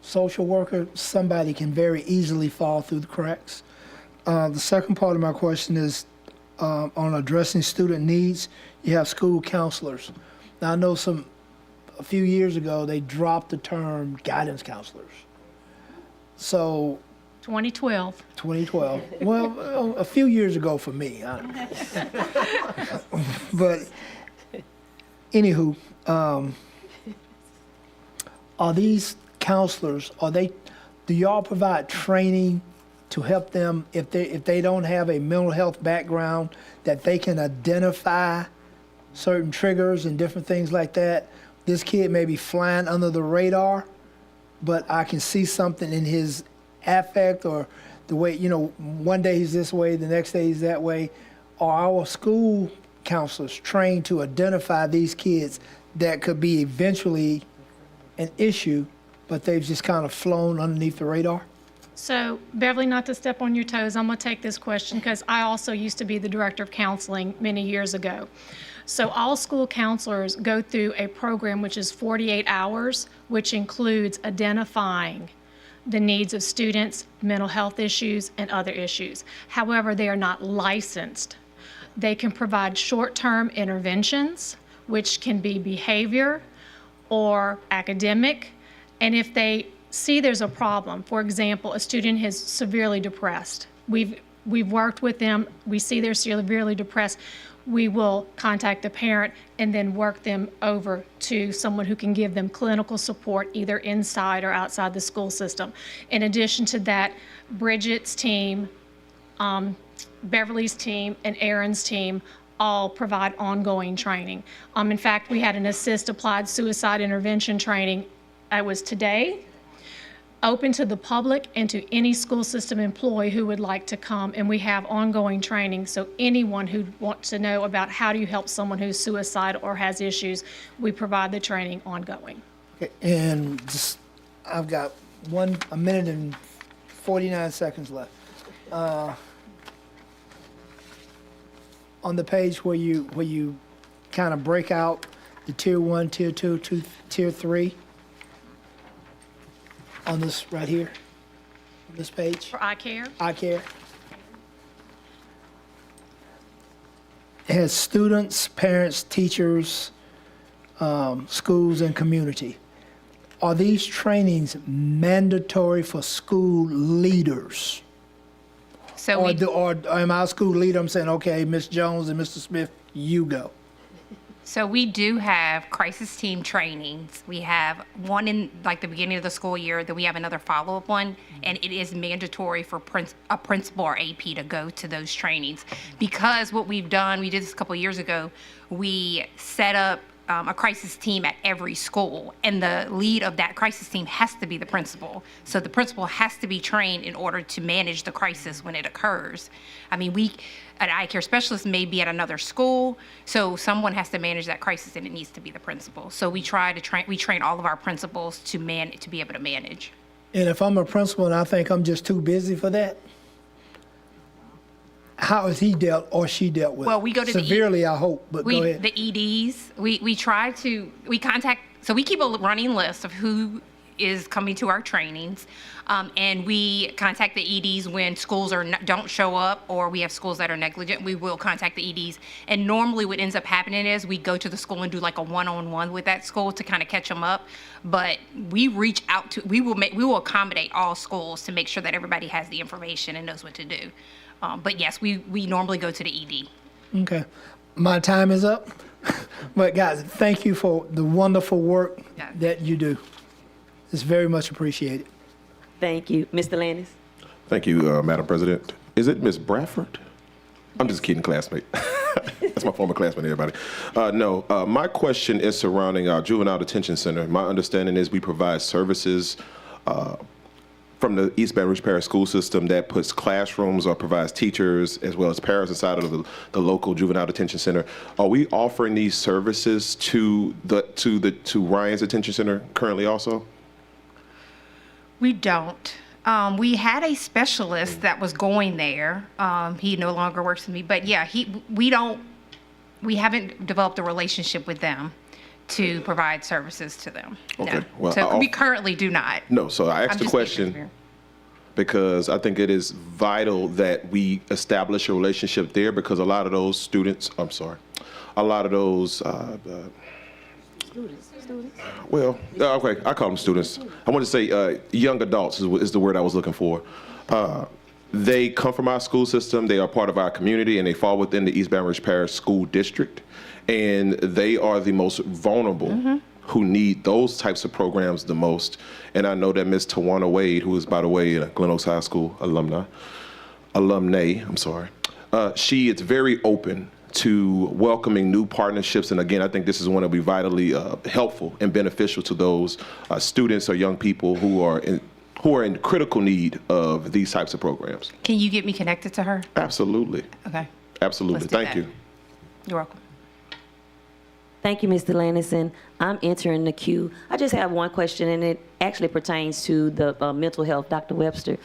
S18: social worker, somebody can very easily fall through the cracks. The second part of my question is on addressing student needs. You have school counselors. Now I know a few years ago they dropped the term guidance counselors. So
S2: 2012.
S18: 2012. Well, a few years ago for me. But anywho, are these counselors, do y'all provide training to help them if they don't have a mental health background, that they can identify certain triggers and different things like that? This kid may be flying under the radar, but I can see something in his affect or the way, one day he's this way, the next day he's that way. Are our school counselors trained to identify these kids that could be eventually an issue, but they've just kind of flown underneath the radar?
S2: So, Beverly, not to step on your toes, I'm going to take this question because I also used to be the director of counseling many years ago. So all school counselors go through a program which is 48 hours, which includes identifying the needs of students, mental health issues, and other issues. However, they are not licensed. They can provide short-term interventions, which can be behavior or academic, And if they see there's a problem, for example, a student is severely depressed, we've worked with them, we see they're severely depressed, we will contact the parent and then work them over to someone who can give them clinical support either inside or outside the school system. In addition to that, Bridget's team, Beverly's team, and Aaron's team all provide ongoing training. In fact, we had an assist applied suicide intervention training. It was today, open to the public and to any school system employee who would like to come, and we have ongoing training. So anyone who wants to know about how do you help someone who's suicidal or has issues, we provide the training ongoing.
S18: Okay, and just, I've got a minute and 49 seconds left. On the page where you kind of break out the tier 1, tier 2, tier 3, on this right here, on this page.
S2: For iCare?
S18: iCare. It has students, parents, teachers, schools, and community. Are these trainings mandatory for school leaders?
S22: So
S18: or am I a school leader? I'm saying, okay, Ms. Jones and Mr. Smith, you go.
S22: So we do have crisis team trainings. We have one in like the beginning of the school year, then we have another follow-up one, and it is mandatory for a principal or AP to go to those trainings. Because what we've done, we did this a couple of years ago, we set up a crisis team at every school, and the lead of that crisis team has to be the principal. So the principal has to be trained in order to manage the crisis when it occurs. I mean, an eye care specialist may be at another school, so someone has to manage that crisis, and it needs to be the principal. So we train all of our principals to be able to manage.
S18: And if I'm a principal and I think I'm just too busy for that, how is he dealt or she dealt with?
S22: Well, we go to
S18: severely, I hope, but go ahead.
S22: The EDs, we contact, so we keep a running list of who is coming to our trainings, and we contact the EDs when schools don't show up or we have schools that are negligent. We will contact the EDs, and normally what ends up happening is we go to the school and do like a one-on-one with that school to kind of catch them up. But we reach out to, we will accommodate all schools to make sure that everybody has the information and knows what to do. But yes, we normally go to the ED.
S18: Okay. My time is up. But guys, thank you for the wonderful work that you do. It's very much appreciated.
S1: Thank you. Mr. Landis?
S20: Thank you, Madam President. Is it Ms. Bradford? I'm just kidding, classmate. That's my former classmate, everybody. No, my question is surrounding our juvenile detention center. My understanding is we provide services from the East Baton Rouge Parish School System that puts classrooms or provides teachers as well as parents inside of the local juvenile detention center. Are we offering these services to Ryan's detention center currently also?
S22: We don't. We had a specialist that was going there. He no longer works with me, but yeah, we haven't developed a relationship with them to provide services to them.
S20: Okay.
S22: No.
S20: Well,
S22: So we currently do not.
S20: No, so I asked the
S22: just
S20: question because I think it is vital that we establish a relationship there, because a lot of those students, well, okay, I call them students. I want to say young adults is the word I was looking for. They come from our school system, they are part of our community, and they fall within the East Baton Rouge Parish School District. And they are the most vulnerable who need those types of programs the most. And I know that Ms. Tawana Wade, who is, by the way, a Glen Oaks High School alumni, she is very open to welcoming new partnerships. And again, I think this is one that will be vitally helpful and beneficial to those students or young people who are in critical need of these types of programs.
S22: Can you get me connected to her?
S20: Absolutely.
S22: Okay.
S20: Absolutely.
S22: Let's do
S20: Thank
S22: that.
S20: you.
S22: You're welcome.
S1: Thank you, Mr. Landison. I'm entering the queue. I just have one question, and it actually pertains to the mental health, Dr. Webster.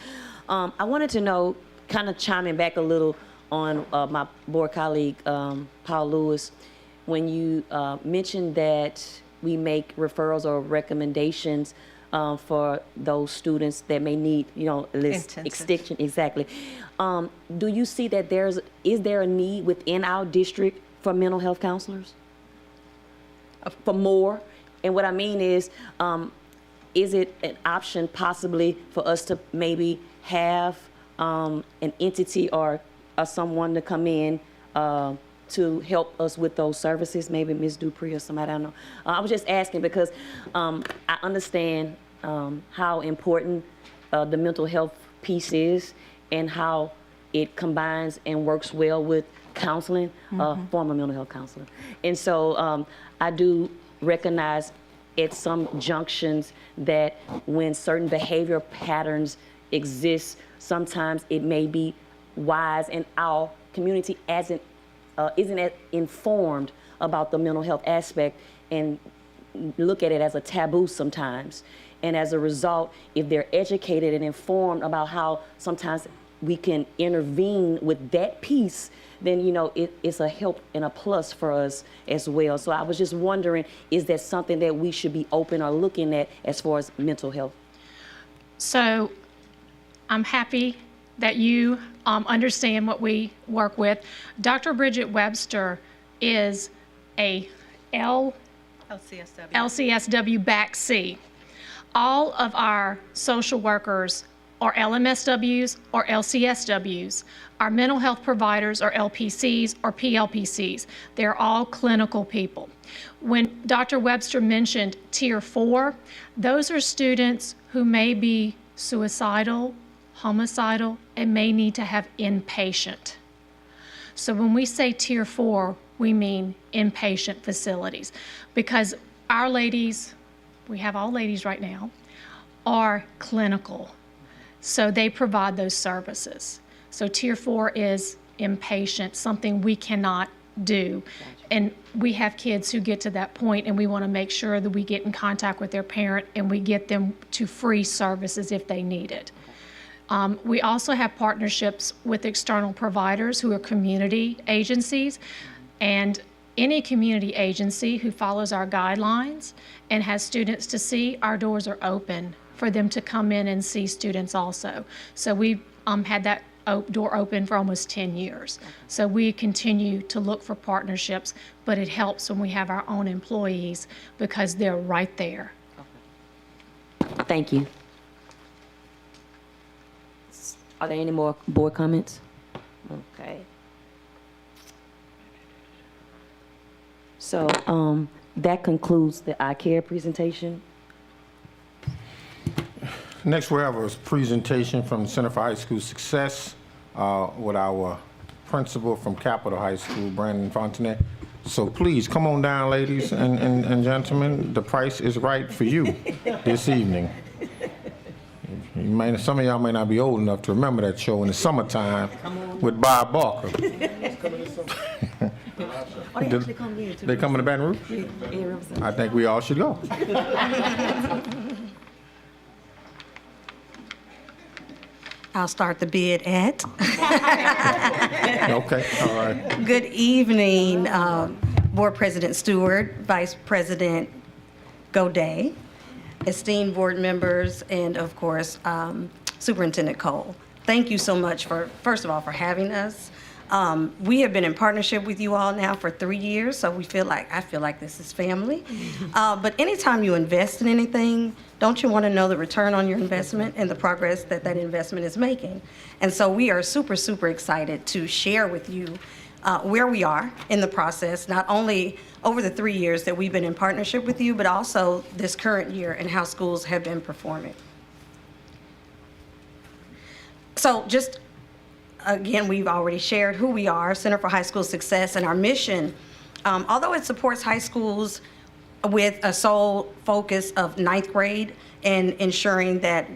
S1: I wanted to know, kind of chiming back a little on my board colleague, Paul Lewis, when you mentioned that we make referrals or recommendations for those students that may need, this extension. Exactly. Do you see that is there a need within our district for mental health counselors? For more? And what I mean is is it an option possibly for us to maybe have an entity or someone to come in to help us with those services, maybe Ms. Dupree or somebody, I don't know. I was just asking because I understand how important the mental health piece is and how it combines and works well with counseling, former mental health counselor. And so I do recognize at some junctions that when certain behavior patterns exist, sometimes it may be wise and our community isn't as informed about the mental health aspect and look at it as a taboo sometimes. And as a result, if they're educated and informed about how sometimes we can intervene with that piece, then, you know, it's a help and a plus for us as well. So I was just wondering, is that something that we should be open or looking at as far as mental health?
S2: So I'm happy that you understand what we work with. Dr. Bridget Webster is a LCSW back C. All of our social workers are LMSWs or LCSWs. Our mental health providers are LPCs or PLPCs. They're all clinical people. When Dr. Webster mentioned Tier 4, those are students who may be suicidal, homicidal, and may need to have inpatient. So when we say Tier 4, we mean inpatient facilities, because our ladies, we have all ladies right now, are clinical. So they provide those services. So Tier 4 is inpatient, something we cannot do. And we have kids who get to that point, and we want to make sure that we get in contact with their parent and we get them to free services if they need it. We also have partnerships with external providers who are community agencies, and any community agency who follows our guidelines and has students to see, our doors are open for them to come in and see students also. So we've had that door open for almost 10 years. So we continue to look for partnerships, but it helps when we have our own employees because they're right there.
S1: Thank you. Are there any more board comments? Okay. So that concludes the iCare presentation.
S7: Next, we have a presentation from the Center for High School Success with our principal from Capital High School, Brandon Fontenay. So please, come on down, ladies and gentlemen. The price is right for you this evening. Some of y'all may not be old enough to remember that show in the summertime with Bob Barker. They come in the Baton Rouge? I think we all should go.
S12: I'll start the bid at.
S7: Okay, all right.
S12: Good evening, Board President Stewart, Vice President Goday, esteemed board members, and of course, Superintendent Cole. Thank you so much for, first of all, for having us. We have been in partnership with you all now for 3 years, so I feel like this is family. But anytime you invest in anything, don't you want to know the return on your investment and the progress that that investment is making? And so we are super, super excited to share with you where we are in the process, not only over the 3 years that we've been in partnership with you, but also this current year and how schools have been performing. So just again, we've already shared who we are, Center for High School Success, and our mission. Although it supports high schools with a sole focus of ninth grade and ensuring that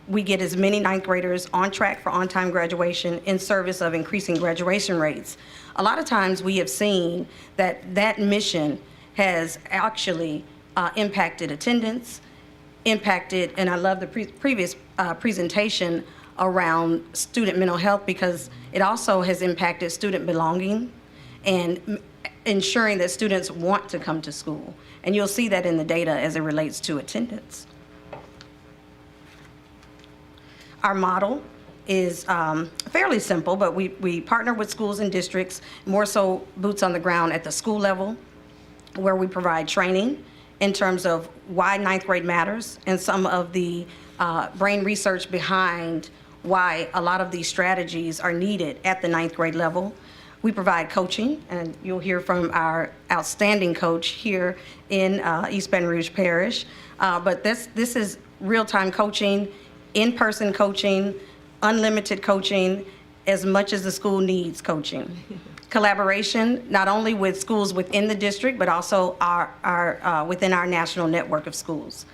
S12: we get as many ninth graders on track for on-time graduation in service of increasing graduation rates. A lot of times we have seen that that mission has actually impacted attendance, impacted, and I love the previous presentation around student mental health, because it also has impacted student belonging and ensuring that students want to come to school. And you'll see that in the data as it relates to attendance. Our model is fairly simple, but we partner with schools and districts, more so boots on the ground at the school level, where we provide training in terms of why ninth grade matters and some of the brain research behind why a lot of these strategies are needed at the ninth grade level. We provide coaching, and you'll hear from our outstanding coach here in East Baton Rouge Parish. But this is real-time coaching, in-person coaching, unlimited coaching, as much as the school needs coaching. Collaboration, not only with schools within the district, but also within our national network of schools.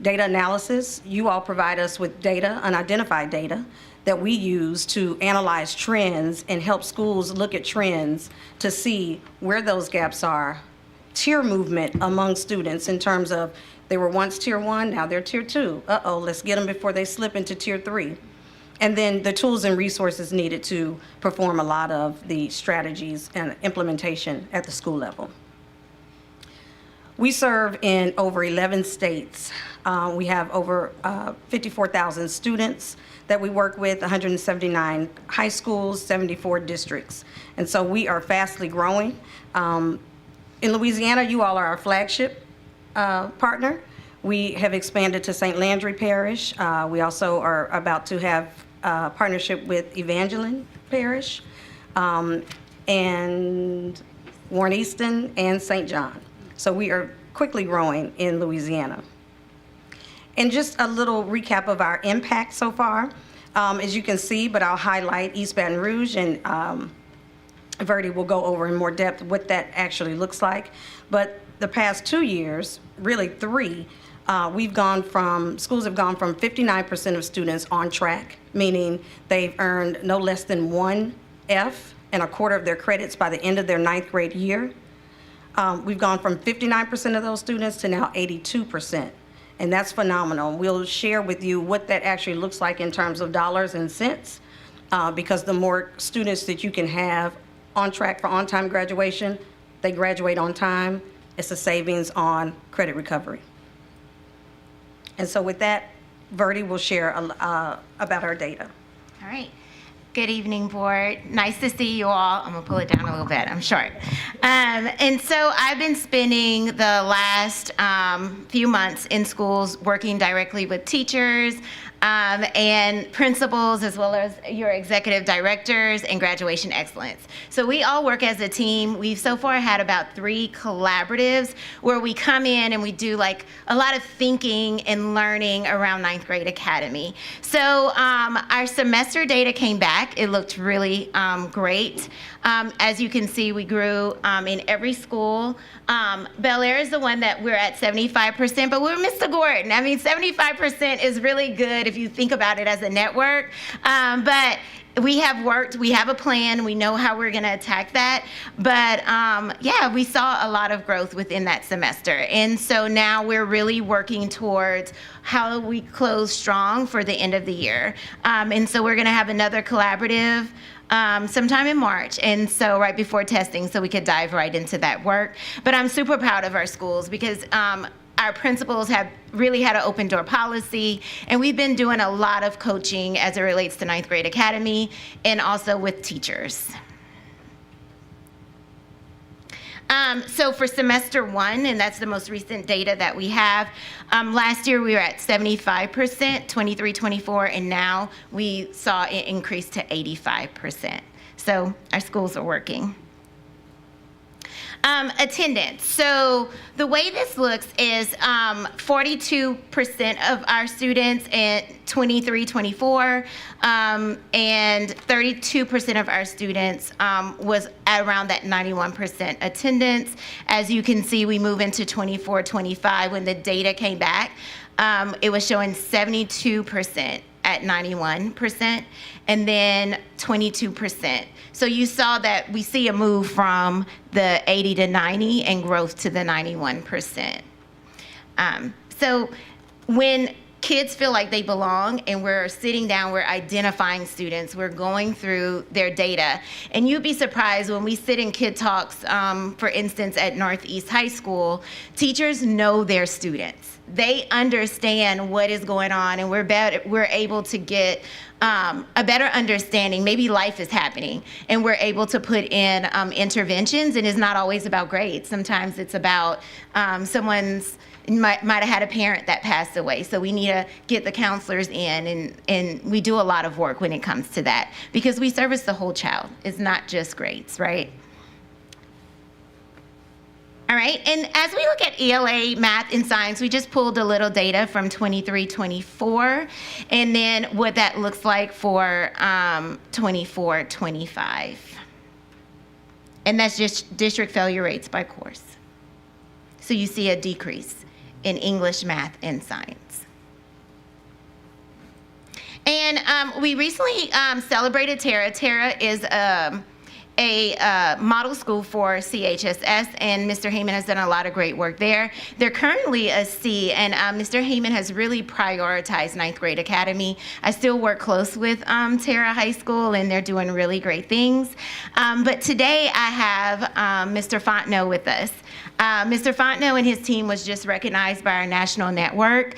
S12: Data analysis, you all provide us with data, unidentified data, that we use to analyze trends and help schools look at trends to see where those gaps are. Tier movement among students in terms of they were once tier 1, now they're tier 2. Uh-oh, let's get them before they slip into tier 3. And then the tools and resources needed to perform a lot of the strategies and implementation at the school level. We serve in over 11 states. We have over 54,000 students that we work with, 179 high schools, 74 districts. And so we are fastly growing. In Louisiana, you all are our flagship partner. We have expanded to St. Landry Parish. We also are about to have a partnership with Evangeline Parish, and Warren Easton, and St. John. So we are quickly growing in Louisiana. And just a little recap of our impact so far. As you can see, but I'll highlight East Baton Rouge, and Verdi will go over in more depth what that actually looks like. But the past 2 years, really 3, schools have gone from 59% of students on track, meaning they've earned no less than 1 F and a quarter of their credits by the end of their 9th grade year. We've gone from 59% of those students to now 82%. And that's phenomenal. We'll share with you what that actually looks like in terms of dollars and cents, because the more students that you can have on track for on-time graduation, they graduate on time, it's a savings on credit recovery. And so with that, Verdi will share about our data.
S22: All right. Good evening, board. Nice to see you all. I'm gonna pull it down a little bit. I'm short. And so I've been spending the last few months in schools working directly with teachers and principals, as well as your executive directors and graduation excellence. So we all work as a team. We've so far had about 3 collaboratives where we come in and we do like a lot of thinking and learning around 9th grade academy. So our semester data came back. It looked really great. As you can see, we grew in every school. Bel Air is the one that we're at 75%, but we're Mr. Gordon. I mean, 75% is really good if you think about it as a network. But we have worked, we have a plan, we know how we're gonna attack that. But yeah, we saw a lot of growth within that semester. And so now we're really working towards how we close strong for the end of the year. And so we're gonna have another collaborative sometime in March, and so right before testing, so we could dive right into that work. But I'm super proud of our schools because our principals have really had an open door policy, and we've been doing a lot of coaching as it relates to 9th grade academy and also with teachers. So for semester 1, and that's the most recent data that we have, last year we were at 75%, 23-24, and now we saw it increase to 85%. So our schools are working. Attendance. So the way this looks is 42% of our students at 23-24 and 32% of our students was at around that 91% attendance. As you can see, we move into 24-25 when the data came back. It was showing 72% at 91% and then 22%. So you saw that we see a move from the 80 to 90 and growth to the 91%. So when kids feel like they belong and we're sitting down, we're identifying students, we're going through their data. And you'd be surprised when we sit in kid talks, for instance, at Northeast High School, teachers know their students.
S13: they understand what is going on, and we're able to get a better understanding. Maybe life is happening, and we're able to put in interventions, and it's not always about grades. Sometimes it's about someone's might have had a parent that passed away, so we need to get the counselors in, and we do a lot of work when it comes to that, because we service the whole child. It's not just grades, right? All right, and as we look at ELA, math, and science, we just pulled a little data from 23-24, and then what that looks like for 24-25. And that's just district failure rates by course. So you see a decrease in English, math, and science. And we recently celebrated Tara. Tara is a model school for CHSS, and Mr. Heyman has done a lot of great work there. They're currently a C, and Mr. Heyman has really prioritized ninth grade academy. I still work close with Tara High School, and they're doing really great things. But today I have Mr. Fontenot with us. Mr. Fontenot and his team was just recognized by our national network.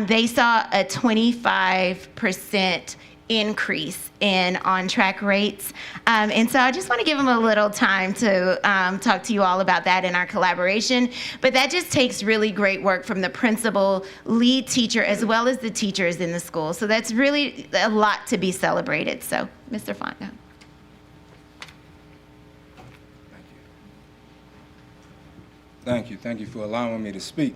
S13: They saw a 25% increase in on-track rates. And so I just want to give them a little time to talk to you all about that in our collaboration. But that just takes really great work from the principal, lead teacher, as well as the teachers in the school. So that's really a lot to be celebrated. So, Mr. Fontenot.
S14: Thank you. Thank you for allowing me to speak.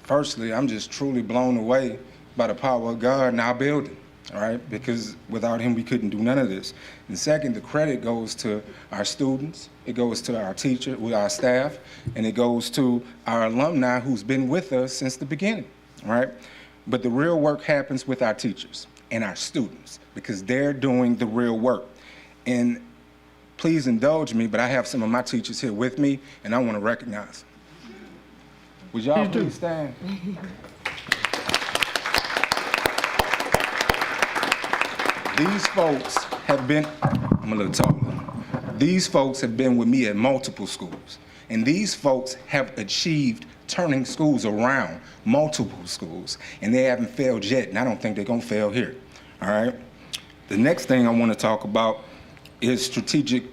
S14: Firstly, I'm just truly blown away by the power of God in our building, all right? Because without him, we couldn't do none of this. And second, the credit goes to our students, it goes to our teacher, with our staff, and it goes to our alumni who's been with us since the beginning, all right? But the real work happens with our teachers and our students, because they're doing the real work. And please indulge me, but I have some of my teachers here with me, and I want to recognize them. Would y'all please stand? These folks have been, I'm a little taller. These folks have been with me at multiple schools, and these folks have achieved turning schools around, multiple schools, and they haven't failed yet, and I don't think they're gonna fail here, all right? The next thing I want to talk about is strategic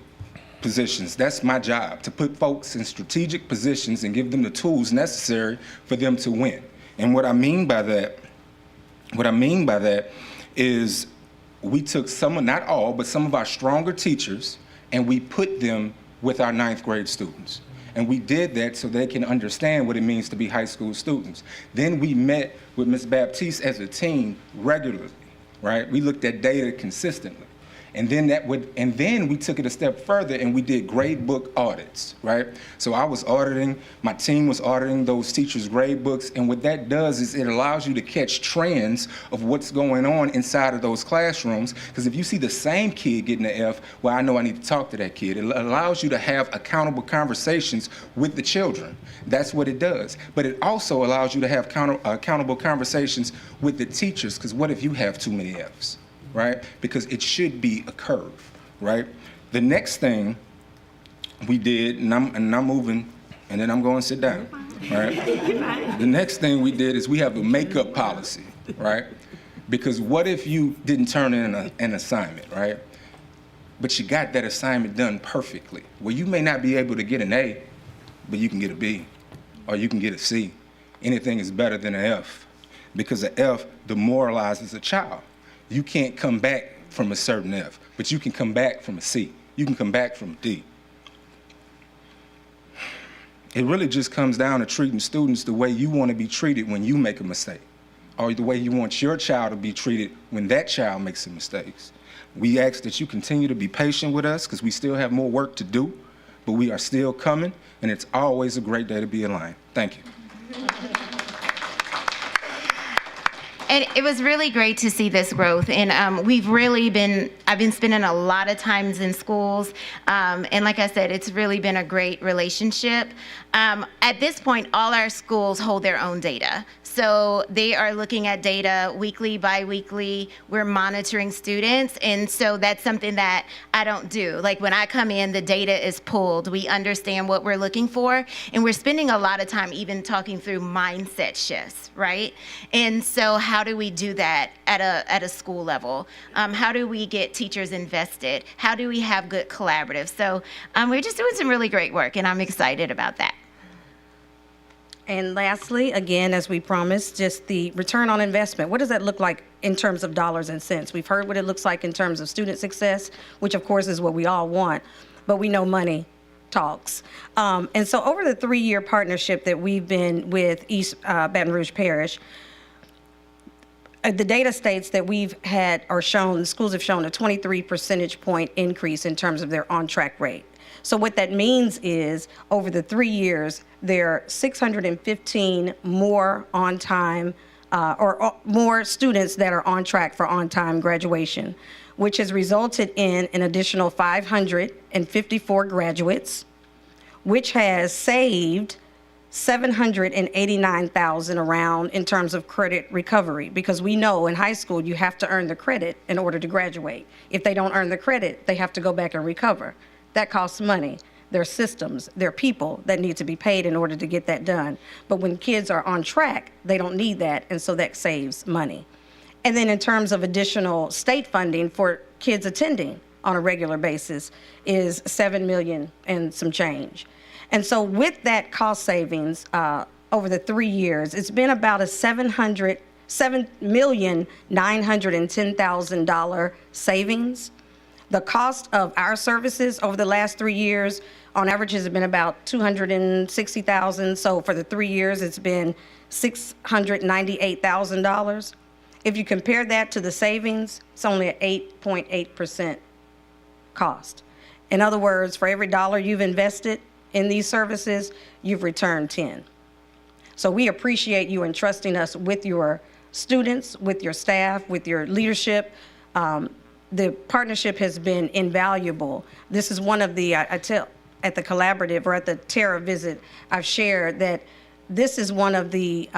S14: positions. That's my job, to put folks in strategic positions and give them the tools necessary for them to win. And what I mean by that is we took some, not all, but some of our stronger teachers, and we put them with our ninth grade students. And we did that so they can understand what it means to be high school students. Then we met with Ms. Baptiste as a team regularly, right? We looked at data consistently. And then we took it a step further and we did grade book audits, right? So I was auditing, my team was auditing those teachers' grade books, and what that does is it allows you to catch trends of what's going on inside of those classrooms, because if you see the same kid getting an F, well, I know I need to talk to that kid. It allows you to have accountable conversations with the children. That's what it does. But it also allows you to have accountable conversations with the teachers, because what if you have too many Fs? Right? Because it should be a curve, right? The next thing we did, and I'm moving, and then I'm going to sit down, right? The next thing we did is we have a makeup policy, right? Because what if you didn't turn in an assignment, right? But you got that assignment done perfectly. Well, you may not be able to get an A, but you can get a B, or you can get a C. Anything is better than an F, because an F demoralizes a child. You can't come back from a certain F, but you can come back from a C. You can come back from a D. It really just comes down to treating students the way you want to be treated when you make a mistake, or the way you want your child to be treated when that child makes some mistakes. We ask that you continue to be patient with us, because we still have more work to do, but we are still coming, and it's always a great day to be in line. Thank you.
S13: And it was really great to see this growth. And I've been spending a lot of times in schools. And like I said, it's really been a great relationship. At this point, all our schools hold their own data. So they are looking at data weekly, bi-weekly. We're monitoring students. And so that's something that I don't do. Like when I come in, the data is pulled. We understand what we're looking for. And we're spending a lot of time even talking through mindset shifts, right? And so how do we do that at a school level? How do we get teachers invested? How do we have good collaboratives? So we're just doing some really great work, and I'm excited about that.
S12: And lastly, again, as we promised, just the return on investment. What does that look like in terms of dollars and cents? We've heard what it looks like in terms of student success, which of course is what we all want, but we know money talks. And so over the 3-year partnership that we've been with East Baton Rouge Parish, the data states that we've had or shown, the schools have shown a 23 percentage point increase in terms of their on-track rate. So what that means is over the 3 years, there are 615 more on-time or more students that are on track for on-time graduation, which has resulted in an additional 554 graduates, which has saved $789,000 around in terms of credit recovery, because we know in high school you have to earn the credit in order to graduate. If they don't earn the credit, they have to go back and recover. That costs money. There are systems, there are people that need to be paid in order to get that done. But when kids are on track, they don't need that, and so that saves money. And then in terms of additional state funding for kids attending on a regular basis is $7 million and some change. And so with that cost savings over the 3 years, it's been about a $7,910,000 savings. The cost of our services over the last 3 years, on average, has been about $260,000. So for the 3 years, it's been $698,000. If you compare that to the savings, it's only an 8.8% cost. In other words, for every dollar you've invested in these services, you've returned 10. So we appreciate you entrusting us with your students, with your staff, with your leadership. The partnership has been invaluable. This is one of the, I tell at the collaborative or at the Terra visit, I've shared that this is one of the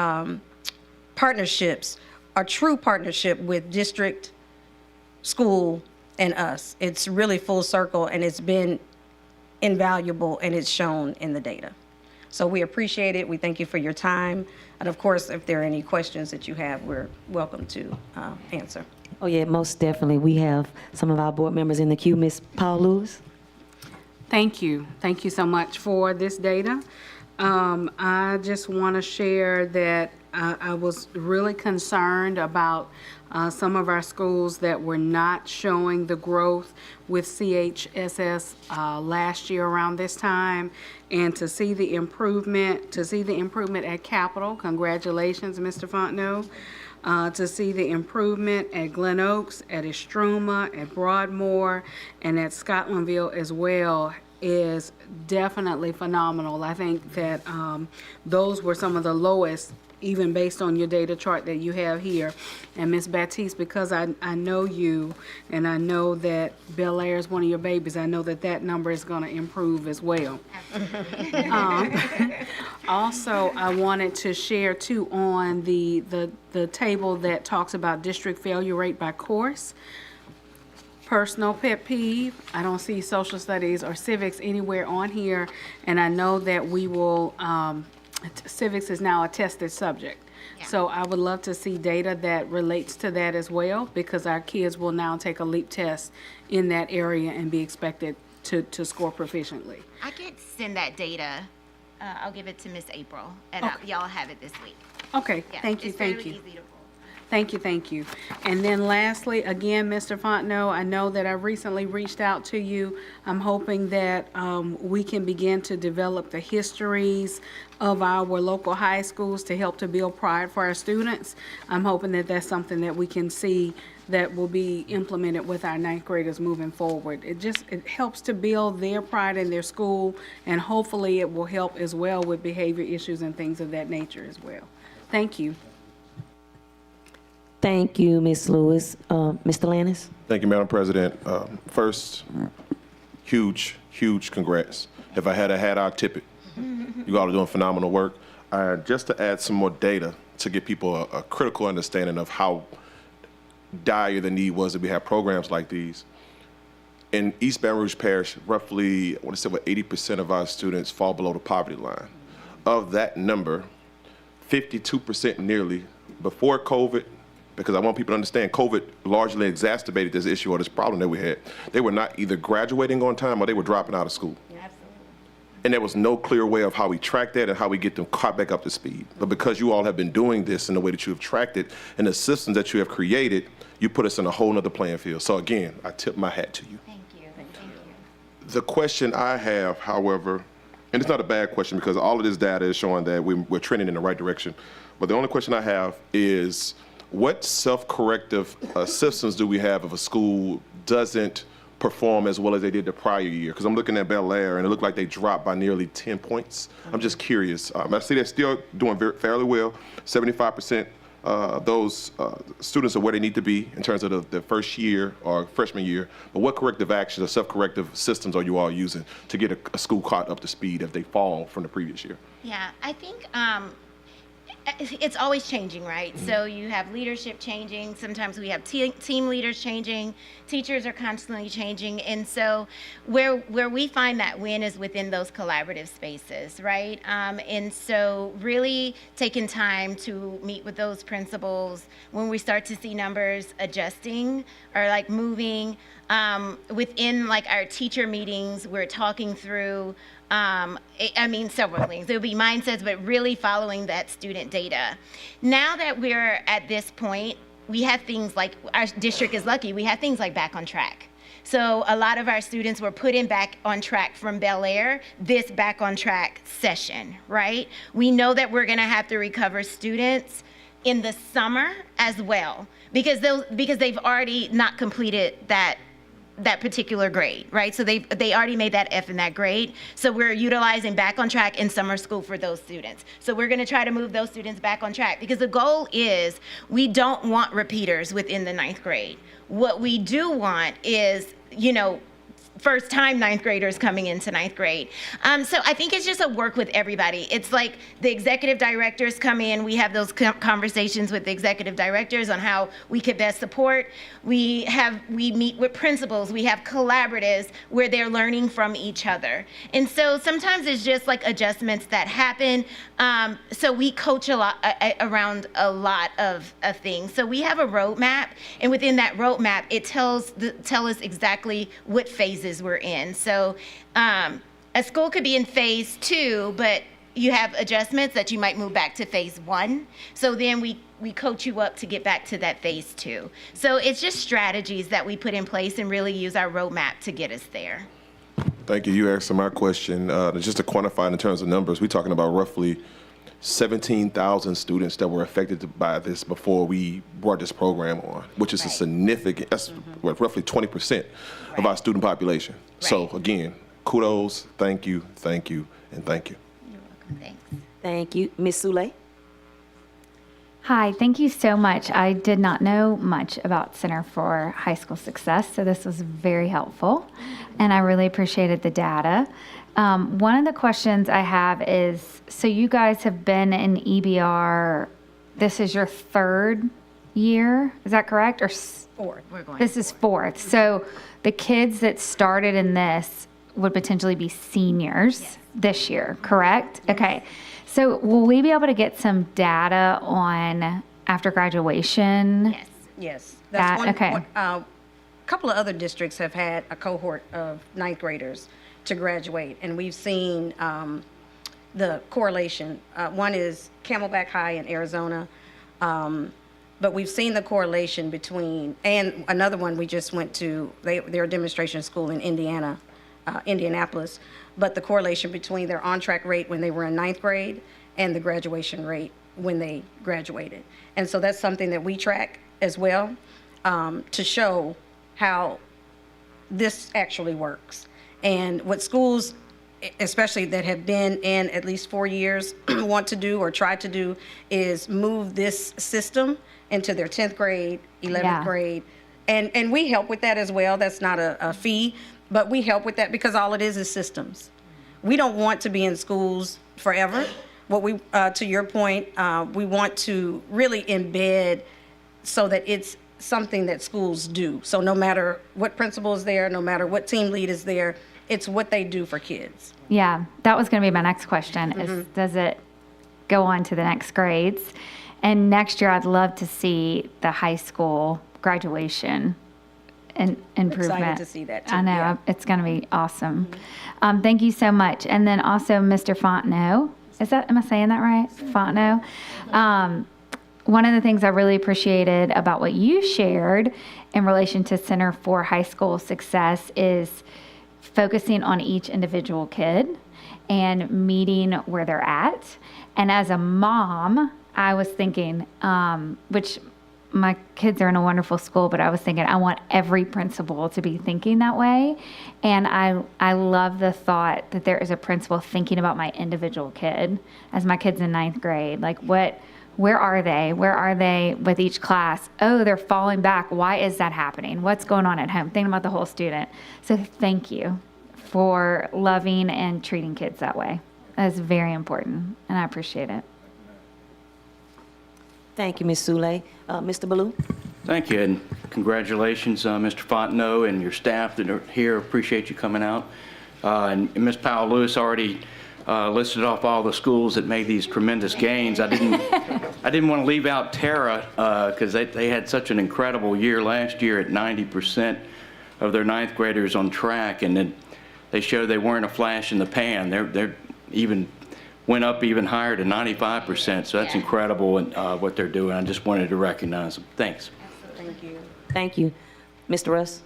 S12: partnerships, a true partnership with district, school, and us. It's really full circle, and it's been invaluable, and it's shown in the data. So we appreciate it. We thank you for your time. And of course, if there are any questions that you have, we're welcome to answer.
S1: Oh, yeah, most definitely. We have some of our board members in the queue. Ms. Paul Lewis.
S4: Thank you. Thank you so much for this data. I just want to share that I was really concerned about some of our schools that were not showing the growth with CHSS last year around this time, and to see the improvement, at Capitol. Congratulations, Mr. Fontenot. To see the improvement at Glen Oaks, at Estruma, at Broadmoor, and at Scotlandville as well is definitely phenomenal. I think that those were some of the lowest, even based on your data chart that you have here. And Ms. Baptiste, because I know you, and I know that Bel Air is one of your babies, I know that that number is going to improve as well. Also, I wanted to share too on the table that talks about district failure rate by course. Personal pet peeve, I don't see social studies or civics anywhere on here, and I know that we will, civics is now a tested subject. Yeah. So I would love to see data that relates to that as well, because our kids will now take a LEAP test in that area and be expected to score proficiently.
S13: I can send that data. I'll give it to Miss April, and
S4: Okay.
S13: y'all have it this week.
S4: Okay,
S13: Yeah,
S4: thank you,
S13: it's
S4: thank
S13: fairly
S4: you.
S13: easy to pull.
S4: Thank you, thank you. And then lastly, again, Mr. Fontenot, I know that I recently reached out to you. I'm hoping that we can begin to develop the histories of our local high schools to help to build pride for our students. I'm hoping that that's something that we can see that will be implemented with our 9th graders moving forward. It helps to build their pride in their school, and hopefully it will help as well with behavior issues and things of that nature as well. Thank you.
S1: Thank you, Ms. Lewis. Mr. Lannis?
S20: Thank you, Madam President. First, huge congrats. If I had a hat, I'd tip it. You all are doing phenomenal work. Just to add some more data to give people a critical understanding of how dire the need was that we have programs like these. In East Baton Rouge Parish, roughly, I want to say about 80% of our students fall below the poverty line. Of that number, 52% nearly, before COVID, because I want people to understand COVID largely exacerbated this issue or this problem that we had. They were not either graduating on time or they were dropping out of school. And there was no clear way of how we track that and how we get them caught back up to speed. But because you all have been doing this in the way that you have tracked it and the systems that you have created, you put us in a whole nother playing field. So again, I tip my hat to you.
S21: Thank you. Thank you.
S20: The question I have, however, and it's not a bad question because all of this data is showing that we're trending in the right direction. But the only question I have is, what self-corrective systems do we have if a school doesn't perform as well as they did the prior year? Because I'm looking at Bel Air and it looked like they dropped by nearly 10 points. I'm just curious. I see they're still doing fairly well. 75% those students are where they need to be in terms of the first year or freshman year. But what corrective actions or self-corrective systems are you all using to get a school caught up to speed if they fall from the previous year?
S13: Yeah, I think it's always changing, right? So you have leadership changing. Sometimes we have team leaders changing. Teachers are constantly changing. And so where we find that win is within those collaborative spaces, right? And so really taking time to meet with those principals when we start to see numbers adjusting or like moving. Within like our teacher meetings, we're talking through several things. There'll be mindsets, but really following that student data. Now that we're at this point, we have things like, our district is lucky, we have things like Back on Track. So a lot of our students were put in Back on Track from Bel Air, this Back on Track session, right? We know that we're gonna have to recover students in the summer as well, because they've already not completed that particular grade, right? So they already made that F in that grade. So we're utilizing Back on Track in summer school for those students. So we're gonna try to move those students back on track because the goal is we don't want repeaters within the 9th grade. What we do want is, first time 9th graders coming into 9th grade. So I think it's just a work with everybody. It's like the executive directors come in, we have those conversations with the executive directors on how we could best support. We meet with principals, we have collaboratives where they're learning from each other. And so sometimes it's just like adjustments that happen. So we coach a lot around a lot of things. So we have a roadmap, and within that roadmap, it tell us exactly what phases we're in. So a school could be in phase 2, but you have adjustments that you might move back to phase 1. So then we coach you up to get back to that phase 2. So it's just strategies that we put in place and really use our roadmap to get us there.
S20: Thank you. You answered my question. Just to quantify it in terms of numbers, we're talking about roughly 17,000 students that were affected by this before we brought this program on, which is a significant, that's roughly 20% of our student population. So again, kudos, thank you, and thank you.
S13: You're welcome, thanks.
S1: Thank you. Ms. Soule?
S17: Hi, thank you so much. I did not know much about Center for High School Success, so this was very helpful, and I really appreciated the data. One of the questions I have is, so you guys have been in EBR, this is your 3rd year, is that correct? Or
S12: 4th.
S17: This is 4th. So the kids that started in this would potentially be seniors this year, correct? Okay. So will we be able to get some data on after graduation?
S12: Yes.
S17: Okay.
S12: A couple of other districts have had a cohort of 9th graders to graduate, and we've seen the correlation. One is Camelback High in Arizona, but we've seen the correlation between, and another one we just went to, they're a demonstration school in Indiana, Indianapolis, but the correlation between their on-track rate when they were in 9th grade and the graduation rate when they graduated. And so that's something that we track as well, to show how this actually works. And what schools, especially that have been in at least 4 years, want to do or try to do is move this system into their 10th grade, 11th grade. And we help with that as well. That's not a fee, but we help with that because all it is systems. We don't want to be in schools forever. what we, to your point, we want to really embed so that it's something that schools do. So no matter what principal is there, no matter what team lead is there, it's what they do for kids.
S17: Yeah, that was going to be my next question is, does it go on to the next grades? And next year, I'd love to see the high school graduation and improvement.
S12: Excited to see that too.
S17: I know,
S12: yeah.
S17: it's going to be awesome. Thank you so much. And then also Mr. Fontenot. Am I saying that right? Fontenot. One of the things I really appreciated about what you shared in relation to Center for High School Success is focusing on each individual kid and meeting where they're at. And as a mom, I was thinking, which my kids are in a wonderful school, but I was thinking I want every principal to be thinking that way. And I love the thought that there is a principal thinking about my individual kid as my kid's in 9th grade. Like where are they? Where are they with each class? Oh, they're falling back. Why is that happening? What's going on at home? Thinking about the whole student. So thank you for loving and treating kids that way. That's very important, and I appreciate it.
S1: Thank you, Ms. Sule. Mr. Ballou?
S8: Thank you, and congratulations, Mr. Fontenot and your staff that are here. Appreciate you coming out. And Ms. Powell-Lewis already listed off all the schools that made these tremendous gains. I didn't want to leave out Tara because they had such an incredible year last year at 90% of their 9th graders on track, and then they showed they weren't a flash in the pan. They're even went up even higher to 95%. So that's incredible and what they're doing. I just wanted to recognize them. Thanks.
S12: Thank you.
S1: Thank you. Mr. Russ?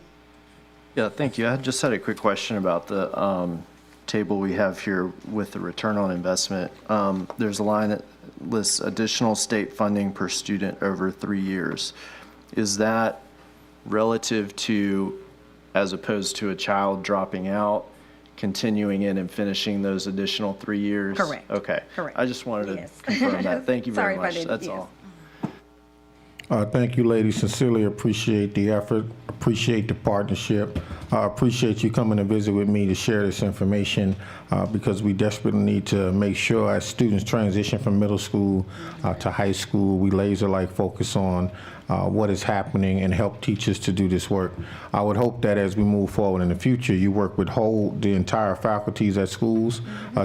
S5: Yeah, thank you. I just had a quick question about the table we have here with the return on investment. There's a line that lists additional state funding per student over 3 years. Is that relative to, as opposed to a child dropping out, continuing in and finishing those additional 3 years?
S12: Correct.
S5: Okay.
S12: Correct.
S5: I just wanted to confirm that. Thank you very much. That's all.
S7: Thank you, ladies. Sincerely appreciate the effort, appreciate the partnership. Appreciate you coming to visit with me to share this information because we desperately need to make sure as students transition from middle school to high school, we laser-like focus on what is happening and help teachers to do this work. I would hope that as we move forward in the future, you work with the entire faculties at schools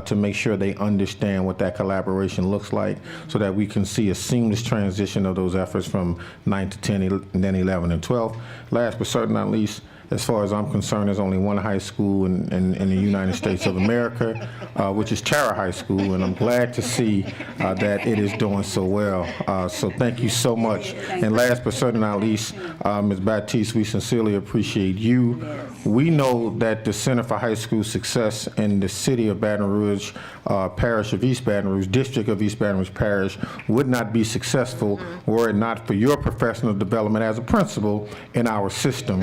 S7: to make sure they understand what that collaboration looks like so that we can see a seamless transition of those efforts from 9 to 10 and then 11 and 12. Last but certainly not least, as far as I'm concerned, there's only one high school in the United States of America, which is Tara High School, and I'm glad to see that it is doing so well. So thank you so much. And last but certainly not least, Ms. Baptiste, we sincerely appreciate you. We know that the Center for High School Success in the city of Baton Rouge, parish of East Baton Rouge, district of East Baton Rouge Parish, would not be successful were it not for your professional development as a principal in our system.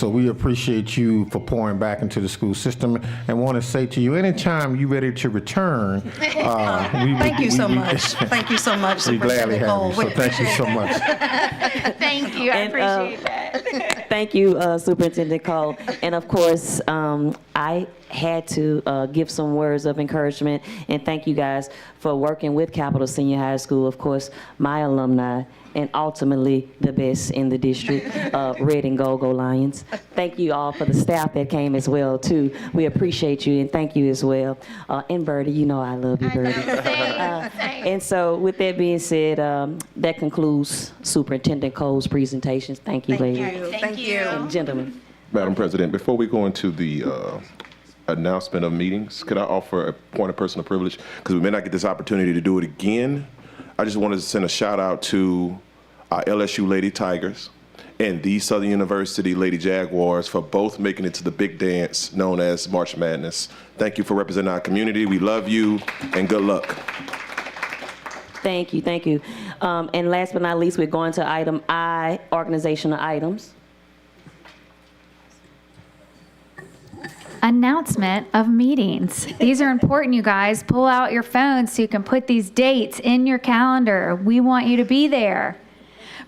S7: So we appreciate you for pouring back into the school system and want to say to you, anytime you're ready to return,
S12: Thank you so much. Thank you so much,
S7: We gladly
S12: Superintendent
S7: have
S12: Cole.
S7: you. So thank you so much.
S21: Thank you. I appreciate that.
S1: Thank you, Superintendent Cole. And of course, I had to give some words of encouragement and thank you guys for working with Capital Senior High School, of course, my alumni, and ultimately the best in the district, Red and Go Lions. Thank you all for the staff that came as well, too. We appreciate you, and thank you as well. And Birdie, you know I love you, Birdie. And so with that being said, that concludes Superintendent Cole's presentations. Thank you, ladies.
S12: Thank you.
S1: And gentlemen.
S20: Madam President, before we go into the announcement of meetings, could I offer a point of personal privilege? Because we may not get this opportunity to do it again. I just wanted to send a shout out to our LSU Lady Tigers and the Southern University Lady Jaguars for both making it to the big dance known as March Madness. Thank you for representing our community. We love you and good luck.
S1: Thank you, thank you. And last but not least, we're going to item I, organizational items.
S17: Announcement of meetings. These are important, you guys. Pull out your phones so you can put these dates in your calendar. We want you to be there.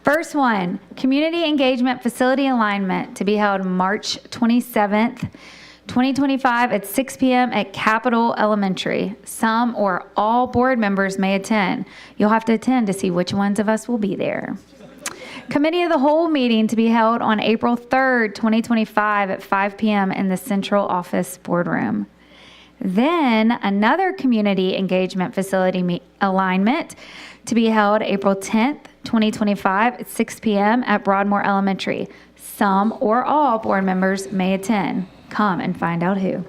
S17: First one, Community Engagement Facility Alignment to be held March 27th, 2025 at 6 p.m. at Capitol Elementary. Some or all board members may attend. You'll have to attend to see which ones of us will be there. Committee of the Whole meeting to be held on April 3rd, 2025 at 5 p.m. in the Central Office Boardroom. Then another community engagement facility alignment to be held April 10th, 2025 at 6 p.m. at Broadmoor Elementary. Some or all board members may attend. Come and find out who.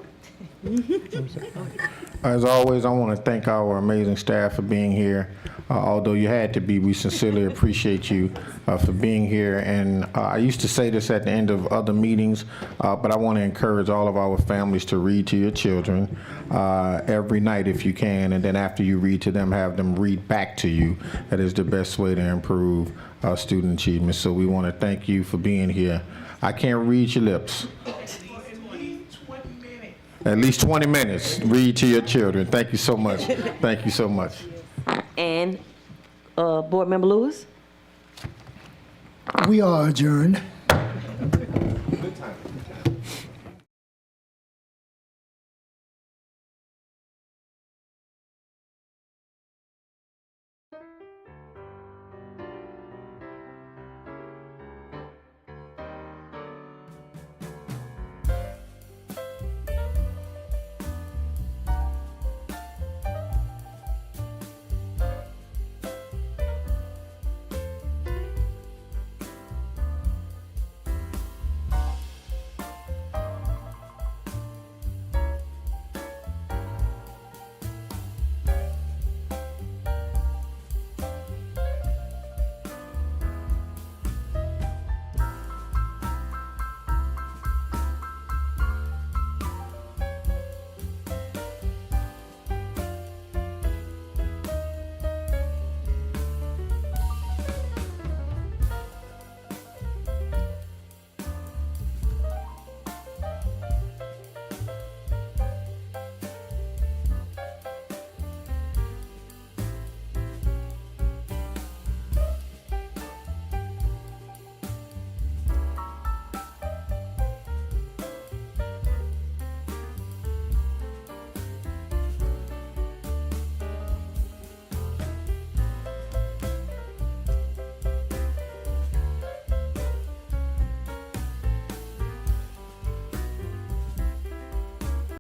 S7: As always, I want to thank our amazing staff for being here. Although you had to be, we sincerely appreciate you for being here. And I used to say this at the end of other meetings, but I want to encourage all of our families to read to your children every night if you can. And then after you read to them, have them read back to you. That is the best way to improve student achievement. So we want to thank you for being here. I can't read your lips. At least 20 minutes. Read to your children. Thank you so much. Thank you so much.
S1: And Board Member Lewis?
S18: We are adjourned.
S7: Good time.